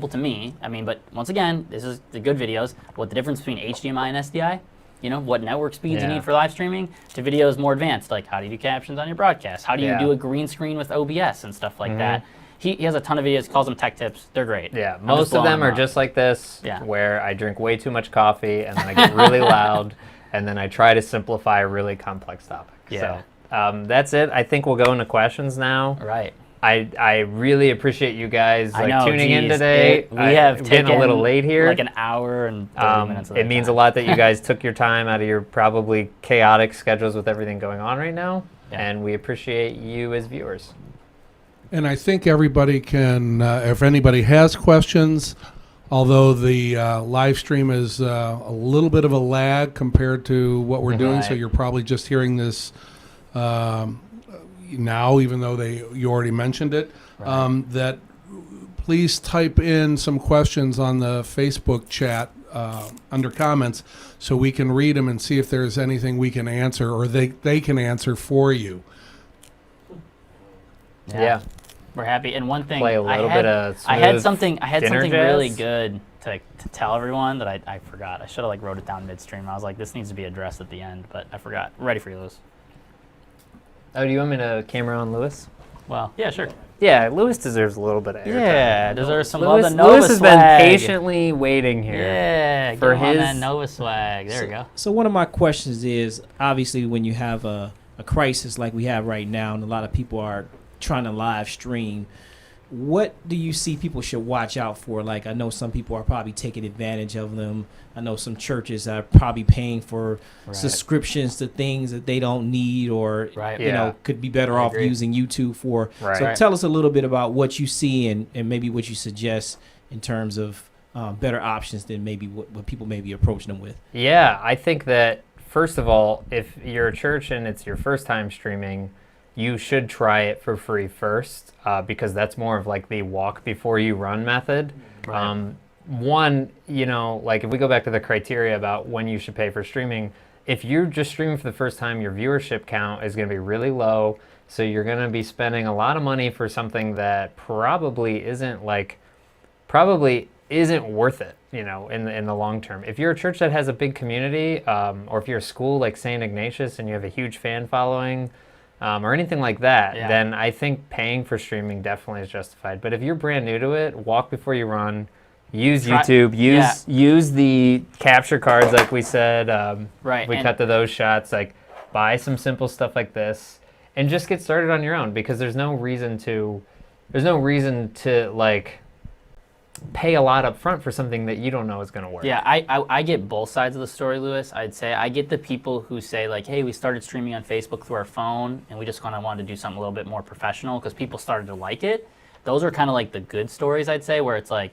to me. I mean, but once again, this is the good videos. What the difference between HDMI and SDI? You know, what network speeds you Yeah. need for live streaming, to videos more advanced, like how do you do captions on your broadcast? How do you Yeah. do a green screen with OBS and stuff like that? He has a ton of videos, calls them tech tips. They're great. Yeah, I'm most just of them blowing are up. just like this, Yeah. where I drink way too much coffee and then I get really loud, and then I try to simplify a really complex topic. Yeah. So that's it. I think we'll go into questions now. Right. I really appreciate you guys I know, tuning in geez, today. we have we're getting a little taken late here. Like an hour and 30 minutes of It their means time. a lot that you guys took your time out of your probably chaotic schedules with everything going on right now, Yeah. and we appreciate you as viewers. And I think everybody can, if anybody has questions, although the live stream is a little bit of a lag compared to what we're doing, so Right. you're probably just hearing this now, even though you already mentioned it, that please type in some questions on the Facebook chat under comments so we can read them and see if there's anything we can answer or they can answer for you. Yeah. We're happy. And one thing, Play a little bit of I had smooth something dinner really jazz. good to tell everyone that I forgot. I should have like wrote it down midstream. I was like, this needs to be addressed at the end, but I forgot. Ready for you, Lewis? Oh, do you want me to camera on Lewis? Well, yeah, sure. Yeah, Lewis deserves a little bit of airtime. Yeah, deserves some love. Lewis, The Nova Lewis has been swag. patiently waiting here. Yeah, for give him on his- that Nova swag. There we go. So one of my questions is, obviously, when you have a crisis like we have right now, and a lot of people are trying to live stream, what do you see people should watch out for? Like, I know some people are probably taking advantage of them. I know some churches are probably paying for Right. subscriptions to things that they don't need, or Right. you Yeah. know, could be better I off agree. using YouTube for. Right. So Right. tell us a little bit about what you see and maybe what you suggest in terms of better options than maybe what people may be approaching them with. Yeah, I think that first of all, if you're a church and it's your first time streaming, you should try it for free first, because that's more of like the walk before you run method. Right. One, you know, like if we go back to the criteria about when you should pay for streaming, if you're just streaming for the first time, your viewership count is going to be really low. So you're going to be spending a lot of money for something that probably isn't worth it, you know, in the long term. If you're a church that has a big community, or if you're a school like St. Ignatius and you have a huge fan following, or anything like that, Yeah. then I think paying for streaming definitely is justified. But if you're brand new to it, walk before you run. Use Try- YouTube. yeah. Use the capture cards, like we said. Right, We and- cut to those shots. Like, buy some simple stuff like this, and just get started on your own, because there's no reason to like pay a lot up front for something that you don't know is going to work. Yeah, I get both sides of the story, Lewis. I'd say I get the people who say like, hey, we started streaming on Facebook through our phone, and we just kind of wanted to do something a little bit more professional because people started to like it. Those are kind of like the good stories, I'd say, where it's like,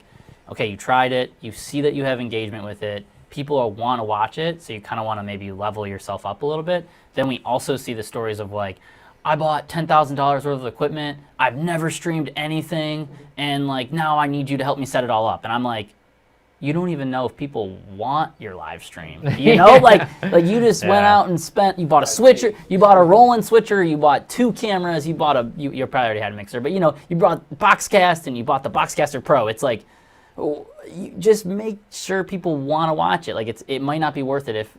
okay, you tried it, you see that you have engagement with it, people want to watch it, so you kind of want to maybe level yourself up a little bit. Then we also see the stories of like, I bought $10,000 worth of equipment, I've never streamed anything, and like now I need you to help me set it all up. And I'm like, you don't even know if people want your live stream. You know, like you just went Yeah. out and spent. You bought a switcher, you bought a Roland switcher, you bought 2 cameras, you bought you probably already had a mixer, but you know, you brought Boxcast and you bought the Boxcaster Pro. It's like, you just make sure people want to watch it. Like it might not be worth it if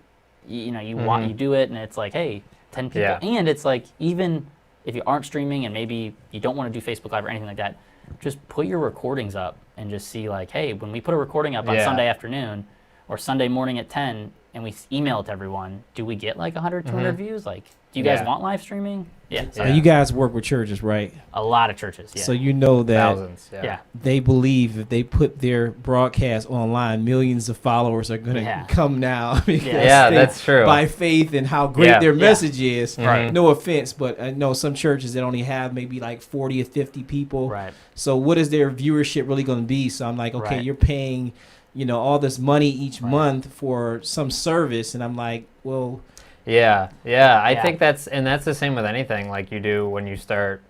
you know you want you do it and it's like, hey, 10 people, Yeah. and it's like even if you aren't streaming and maybe you don't want to do Facebook Live or anything like that, just put your recordings up and just see like, hey, when we put a recording up on Yeah. Sunday afternoon or Sunday morning at 10 and we email it to everyone, do we get like 100, 200 views? Like, do you guys Yeah. want live streaming? Yeah. So Yeah. You guys work with churches, right? a lot of churches. Yeah. So you know that Thousands. yeah. they believe if they put their broadcast online, millions of followers are going to Yeah. come now. because Yeah, they- that's true. By faith and how great Yeah. their Yeah. message is. Right. No offense, but I know some churches that only have maybe like 40 or 50 people. Right. So what is their viewership really going to be? So I'm like, okay, Right. you're paying, you know, all this money each Right. month for some service, and I'm like, well, Yeah, I Yeah. think that's the same with anything like you do when you start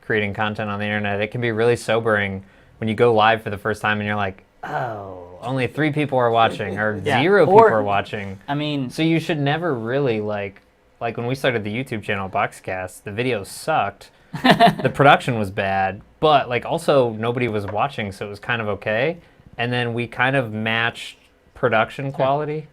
creating content on the internet. It can be really sobering when you go live for the first time and you're like, oh, only 3 people are watching or Yeah. 0 people Or- are watching. I mean, So you should never really like when we started the YouTube channel Boxcast, the videos sucked. The production was bad, but like also nobody was watching, so it was kind of okay. And then we kind of matched production quality.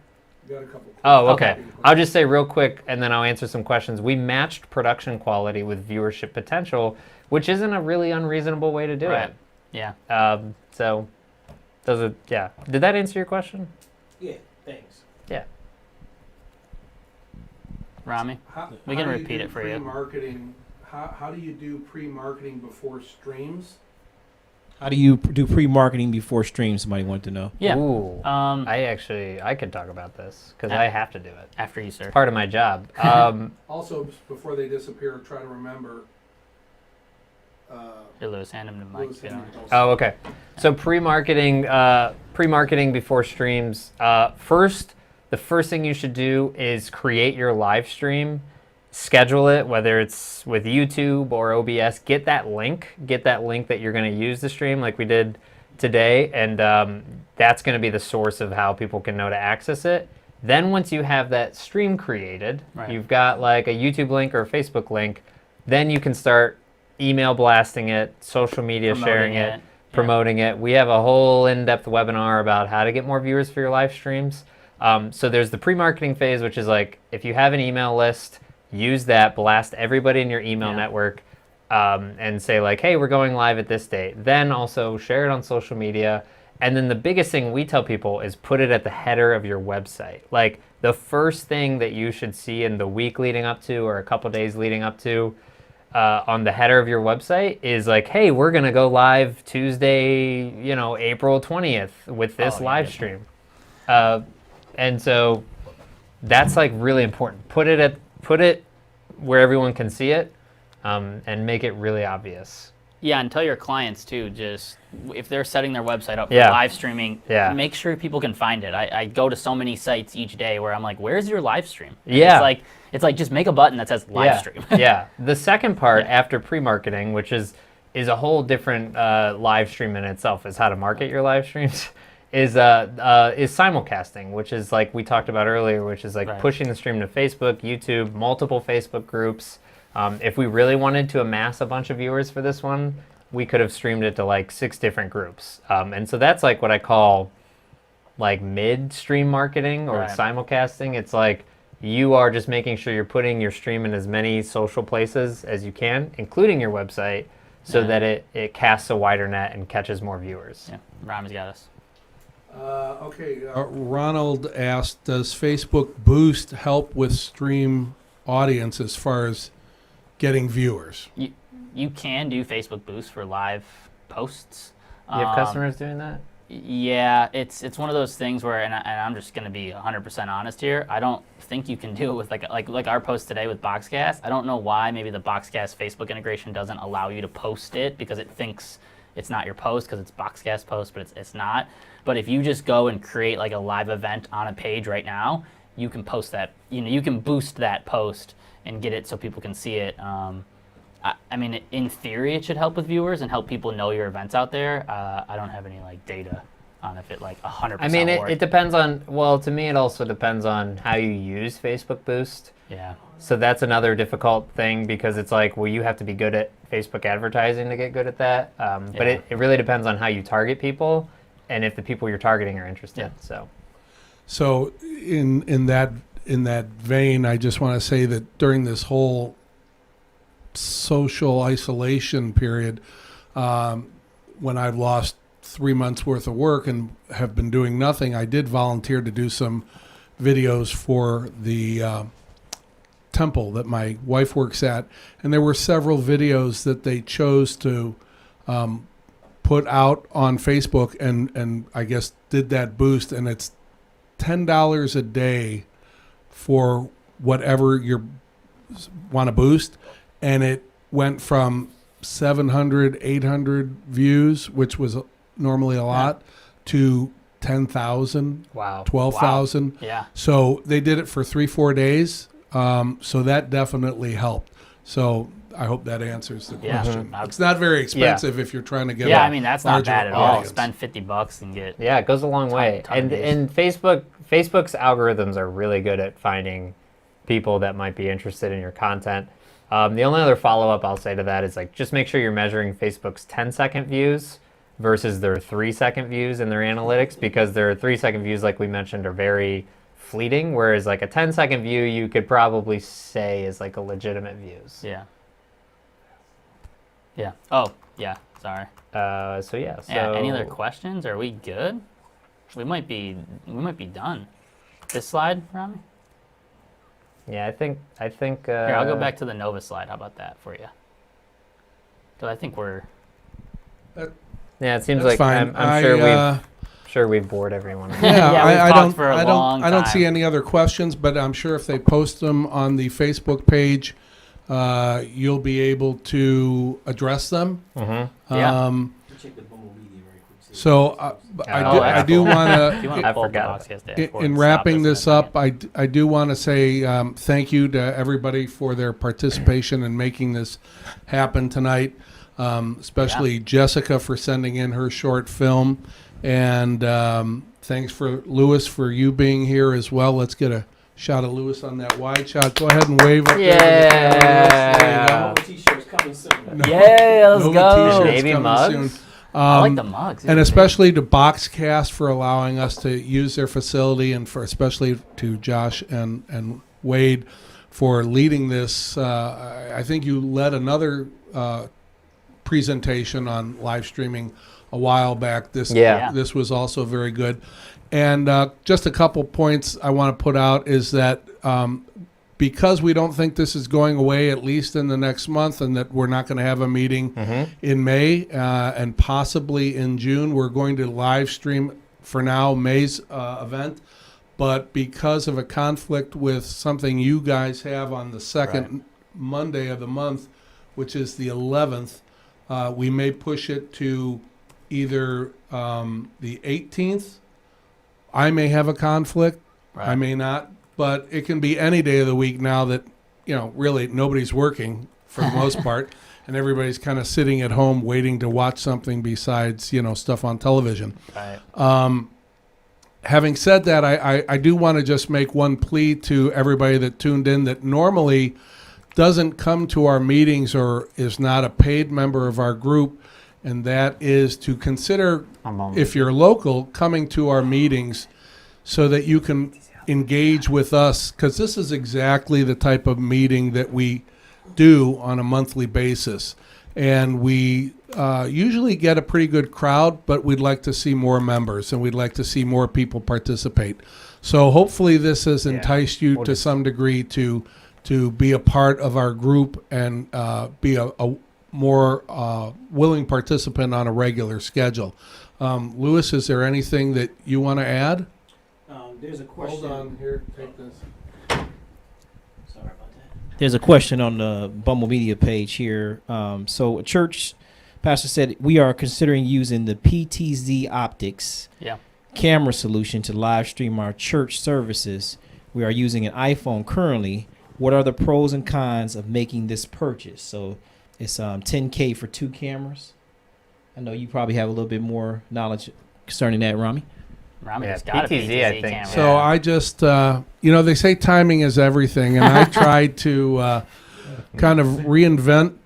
You got a couple. Oh, okay. Okay. I'll just say real quick, and then I'll answer some questions. We matched production quality with viewership potential, which isn't a really unreasonable way to do right. Yeah. it. So, those are, yeah. Did that answer your question? yeah, thanks. Yeah. Rami? How, We how can do repeat do it for you. Pre-marketing. How do you do pre-marketing before streams? How do you do pre-marketing before stream? Somebody wanted to know. Yeah. Ooh. Um, I could talk about this because Yeah. I have to do it. after you, sir. Part of my job. Also, before they disappear, try to remember. Here, Lewis, hand him to Mike. Lewis if you don't- Henry. Oh, okay. So pre-marketing before streams. The first thing you should do is create your live stream, schedule it, whether it's with YouTube or OBS. Get that link that you're going to use to stream, like we did today, and that's going to be the source of how people can know to access it. Then once you have that stream created, Right. you've got like a YouTube link or a Facebook link. Then you can start email blasting it, social media Promoting sharing it, it, yeah. promoting it. We have a whole in-depth webinar about how to get more viewers for your live streams. So there's the pre-marketing phase, which is like if you have an email list, use that, blast everybody in your email Yeah. network, and say like, hey, we're going live at this date. Then also share it on social media. And then the biggest thing we tell people is put it at the header of your website. Like the first thing that you should see in the week leading up to or a couple days leading up to on the header of your website is like, hey, we're going to go live Tuesday, April 20th with this Oh, yeah, live yeah. stream. And so that's like really important. Put it where everyone can see it, and make it really obvious. Yeah, and tell your clients too, just if they're setting their website up for Yeah. live streaming, Yeah. make sure people can find it. I go to so many sites each day where I'm like, where's your live stream? And Yeah. It's like just make a button that says live stream. Yeah. The second part Yeah. after pre-marketing, which is a whole different live stream in itself, is how to market your live streams, is simulcasting, which is like we talked about earlier, which is like Right. pushing the stream to Facebook, YouTube, multiple Facebook groups. If we really wanted to amass a bunch of viewers for this one, we could have streamed it to like 6 different groups. And so that's like what I call like mid-stream marketing or Right. simulcasting. It's like you are just making sure you're putting your stream in as many social places as you can, including your website, so Yeah. that it casts a wider net and catches more viewers. Yeah, Rami's got us. Okay, Ronald asked, does Facebook Boost help with stream audience as far as getting viewers? You can do Facebook Boost for live posts. You have Um, customers doing that? Yeah, it's one of those things where, and I'm just going to be 100% honest here. I don't think you can do it with like our post today with Boxcast. I don't know why. Maybe the Boxcast Facebook integration doesn't allow you to post it because it thinks it's not your post because it's Boxcast post, but it's not. But if you just go and create like a live event on a page right now, you can post that. You can boost that post and get it so people can see it. I mean, in theory, it should help with viewers and help people know your events out there. I don't have any like data on if it like 100%. I mean, worked. it depends on, well, to me, it also depends on how you use Facebook Boost. Yeah. So that's another difficult thing because it's like, well, you have to be good at Facebook advertising to get good at that. But Yeah. it really depends on how you target people and if the people you're targeting are interested. Yeah. So So in that vein, I just want to say that during this whole social isolation period, when I've lost 3 months worth of work and have been doing nothing, I did volunteer to do some videos for the temple that my wife works at, and there were several videos that they chose to put out on Facebook, and I guess did that boost, and it's $10 a day for whatever you want to boost, and it went from 700, 800 views, which was normally a lot, to 10,000, wow. 12,000. Yeah. So they did it for 3-4 days. So that definitely helped. So I hope that answers the Yeah. question. Mhm. It's not very expensive if you're trying to get Yeah, a I mean that's not larger bad at all. audience. Spend $50 and get. Yeah, it goes a long way. ton of And views. Facebook's algorithms are really good at finding people that might be interested in your content. The only other follow-up I'll say to that is like just make sure you're measuring Facebook's 10-second views versus their 3-second views in their analytics, because their 3-second views, like we mentioned, are very fleeting, whereas like a 10-second view you could probably say is like a legitimate views. Yeah. Yeah. Oh, yeah. Sorry. So yeah. So Yeah. Any other questions? Are we good? We might be done. This slide, Rami? Yeah, I think. Here, I'll go back to the Nova slide. How about that for you? Because I think we're. Yeah, it seems That's like fine. I'm sure we've bored everyone. Yeah, Yeah, we've I talked don't. for a I long don't. I don't time. see any other questions, but I'm sure if they post them on the Facebook page, you'll be able to address them. Mm-hmm. Yeah. Check the Bumble Media right quick. So I do want If you want to. to pull up the forgot. Boxcast dashboard In and wrapping stop us this in a up, I do want to say thank you to everybody for their participation in making this happen tonight, especially Jessica for sending in her short film. And thanks for Lewis for you being here as well. Let's get a shot of Lewis on that wide shot. Go ahead and wave up there. Yeah. There you go. Nova t-shirts coming soon. Yeah, let's Nova go. t-shirts Maybe coming mugs? soon. I like the mugs. And They're especially to Boxcast for allowing us to use their facility, and for especially to Josh and Wade for leading this. I think you led another presentation on live streaming a while back. Yeah. This was also very good. And just a couple points I want to put out is that because we don't think this is going away, at least in the next month, and that we're not going to have a meeting in May and possibly in June, we're going to live stream for now May's event. But because of a conflict with something you guys have on the second Monday of the month, which is the 11th, we may push it to either the 18th. I may have a conflict. Right. I may not. But it can be any day of the week now that, really nobody's working for the most part. And everybody's kind of sitting at home waiting to watch something besides, stuff on television. Right. Having said that, I do want to just make one plea to everybody that tuned in that normally doesn't come to our meetings or is not a paid member of our group, and that is to consider, if you're local, coming to our meetings so that you can engage with us, because this is exactly the type of meeting that we do on a monthly basis. And we usually get a pretty good crowd, but we'd like to see more members and we'd like to see more people participate. So hopefully this has enticed you to some degree to be a part of our group and be a more willing participant on a regular schedule. Lewis, is there anything that you want to add? There's a question. Hold on, here, take this. Sorry about that. There's a question on the Bumble Media page here. So a church pastor said, we are considering using the PTZ Optics Yeah. camera solution to live stream our church services. We are using an iPhone currently. What are the pros and cons of making this purchase? So it's $10K for 2 cameras. I know you probably have a little bit more knowledge concerning that, Rami. Rami's Yeah, got a PTZ, PTZ I think. camera. So I just, they say timing is everything, and I tried to kind of reinvent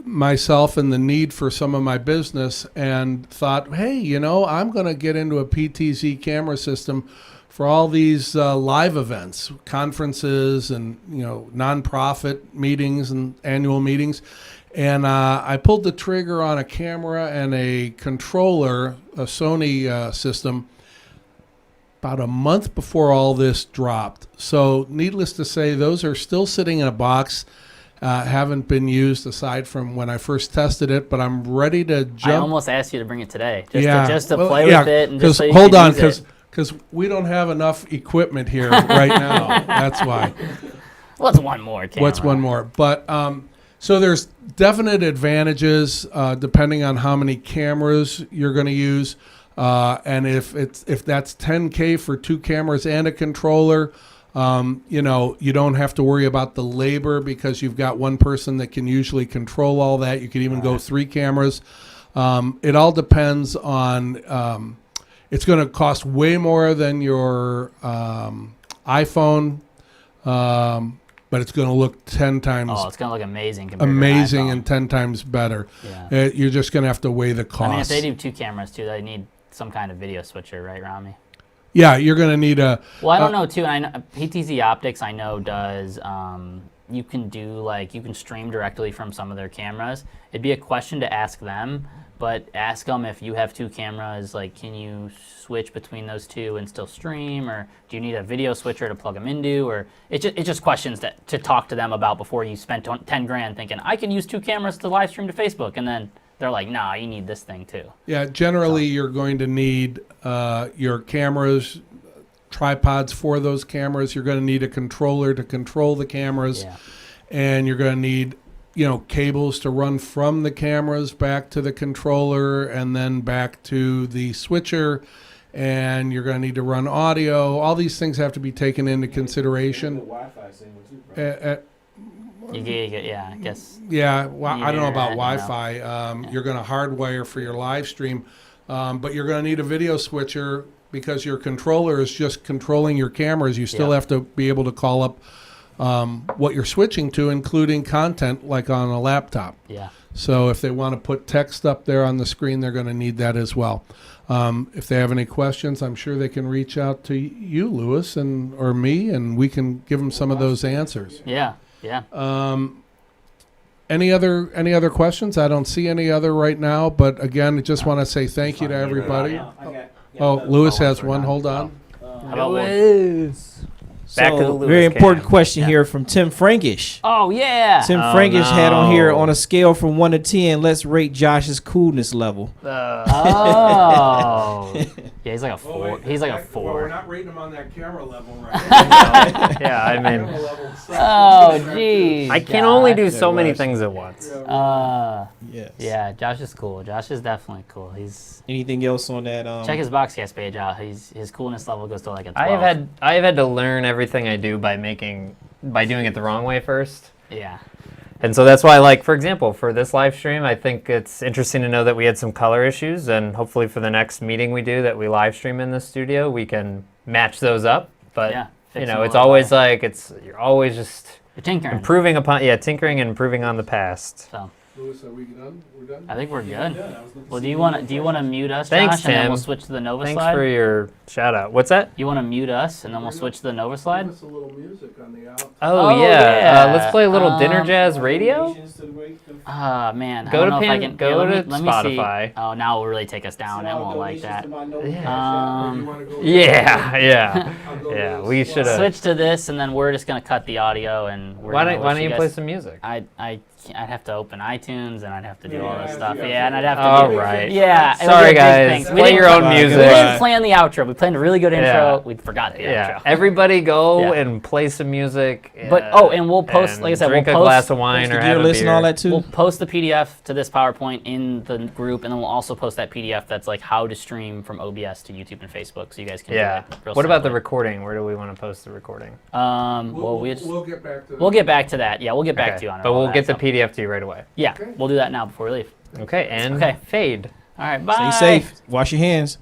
myself and the need for some of my business and thought, hey, I'm going to get into a PTZ camera system for all these live events, conferences, and nonprofit meetings and annual meetings. And I pulled the trigger on a camera and a controller, a Sony system, about a month before all this dropped. So needless to say, those are still sitting in a box, haven't been used aside from when I first tested it, but I'm ready to jump. I almost asked you to bring it today, just to Well, play with it and just so you hold could on, use it. because we don't have enough equipment here right now. That's why. What's one more camera? What's one more? But so there's definite advantages depending on how many cameras you're going to use. And if that's $10K for 2 cameras and a controller, you don't have to worry about the labor because you've got one person that can usually control all that. You could even go 3 cameras. It all depends on. It's going to cost way more than your iPhone, but it's going to look 10 times Oh, it's gonna look amazing. Compared amazing to an and 10 times better. Yeah. You're just going to have to weigh the cost. I mean, if they do 2 cameras too, they need some kind of video switcher, right, Rami? Yeah, you're going to need a. Well, I don't know too, and I know PTZ Optics I know does. You can do you can stream directly from some of their cameras. It'd be a question to ask them, but ask them if you have 2 cameras. Can you switch between those 2 and still stream, or do you need a video switcher to plug them into, or it's just questions to talk to them about before you spend 10 grand thinking I can use 2 cameras to live stream to Facebook, and then they're like, nah, you need this thing too. Yeah, generally you're going to need your cameras, tripods for those cameras. You're going to need a controller to control the cameras, Yeah. and you're going to need cables to run from the cameras back to the controller and then back to the switcher, and you're going to need to run audio. All these things have to be taken into The consideration. Wi-Fi signal too. Right? Yeah, I guess. Yeah, well, You I don't know need about internet, Wi-Fi. You're going to hardwire for your live stream, but you're going to need a video switcher because your controller is just controlling your cameras. You still Yeah. have to be able to call up what you're switching to, including content like on a laptop. Yeah. So if they want to put text up there on the screen, they're going to need that as well. If they have any questions, I'm sure they can reach out to you, Lewis, or me, and we can give them some of those answers. Yeah. Yeah. Any other questions? I don't see any other right now, but again, I just want to say thank you to everybody. Oh, Lewis has one. Hold on. How about one? Back to the So, Lewis very important cam. question Yeah. here from Tim Frankish. Oh yeah. Tim Oh, Frankish had on here no. on a scale from 1 to 10. Let's rate Josh's coolness level. Oh. Yeah, he's like a 4. He's like a 4. not rating him on that camera level right Yeah, I mean, Oh jeez. I can only do Yeah, so many Wes. things at once. Yes. Yeah, Josh is cool. Josh is definitely cool. He's Anything else on that? check his Boxcast page out. His coolness level goes to like a 12. I have had to learn everything I do by doing it the wrong way first. Yeah. And so that's why, like, for example, for this live stream, I think it's interesting to know that we had some color issues, and hopefully for the next meeting we do that we live stream in the studio, we can match those up. But Yeah, fix you them know, it's along the always way. like you're always just You're tinkering. improving upon, tinkering and improving on the past. So Lewis, are we done? We're done? I think we're good. Well, do you want to mute us, Thanks, Josh, and then Tim. we'll switch to the Nova Thanks slide? for your shout out. What's that? You want to mute us, and then we'll switch to the Nova slide? Give us a little music on the out. Oh, Oh, yeah. yeah. Let's play a little dinner jazz radio. Ah man, I Go don't to know if I Pan- can. go yeah, to let me see. Spotify. Oh, now it will really take us down. It won't like that. Yeah, yeah. We should have. Switch to this, and then we're just gonna cut the audio, and we're Why gonna don't wish you guys- play some music? I'd have to open iTunes, and I'd have to do all this stuff. Yeah, and I'd have to. All do, right. Yeah. it would Sorry, be a big guys. thing. We Play didn't your own plan- music. We didn't plan the outro. We planned a really good intro. Yeah. We forgot the Yeah. outro. Everybody go Yeah. and play some music. But and we'll post. and like I said, drink we'll a post glass of wine The or gear have a list and beer. all that too. We'll post the PDF to this PowerPoint in the group, and then we'll also post that PDF that's like how to stream from OBS to YouTube and Facebook, so you guys can Yeah. do it. Real What about the simply. recording? Where do we want to post the recording? Well, We'll get back to that. we'll get back to that. Yeah, we'll get back Okay. to you on it. But all we'll that, get the so. PDF to you right away. Yeah, Okay. we'll do that now before we leave. Okay, and Okay. fade. All right, bye. Stay safe. Wash your hands.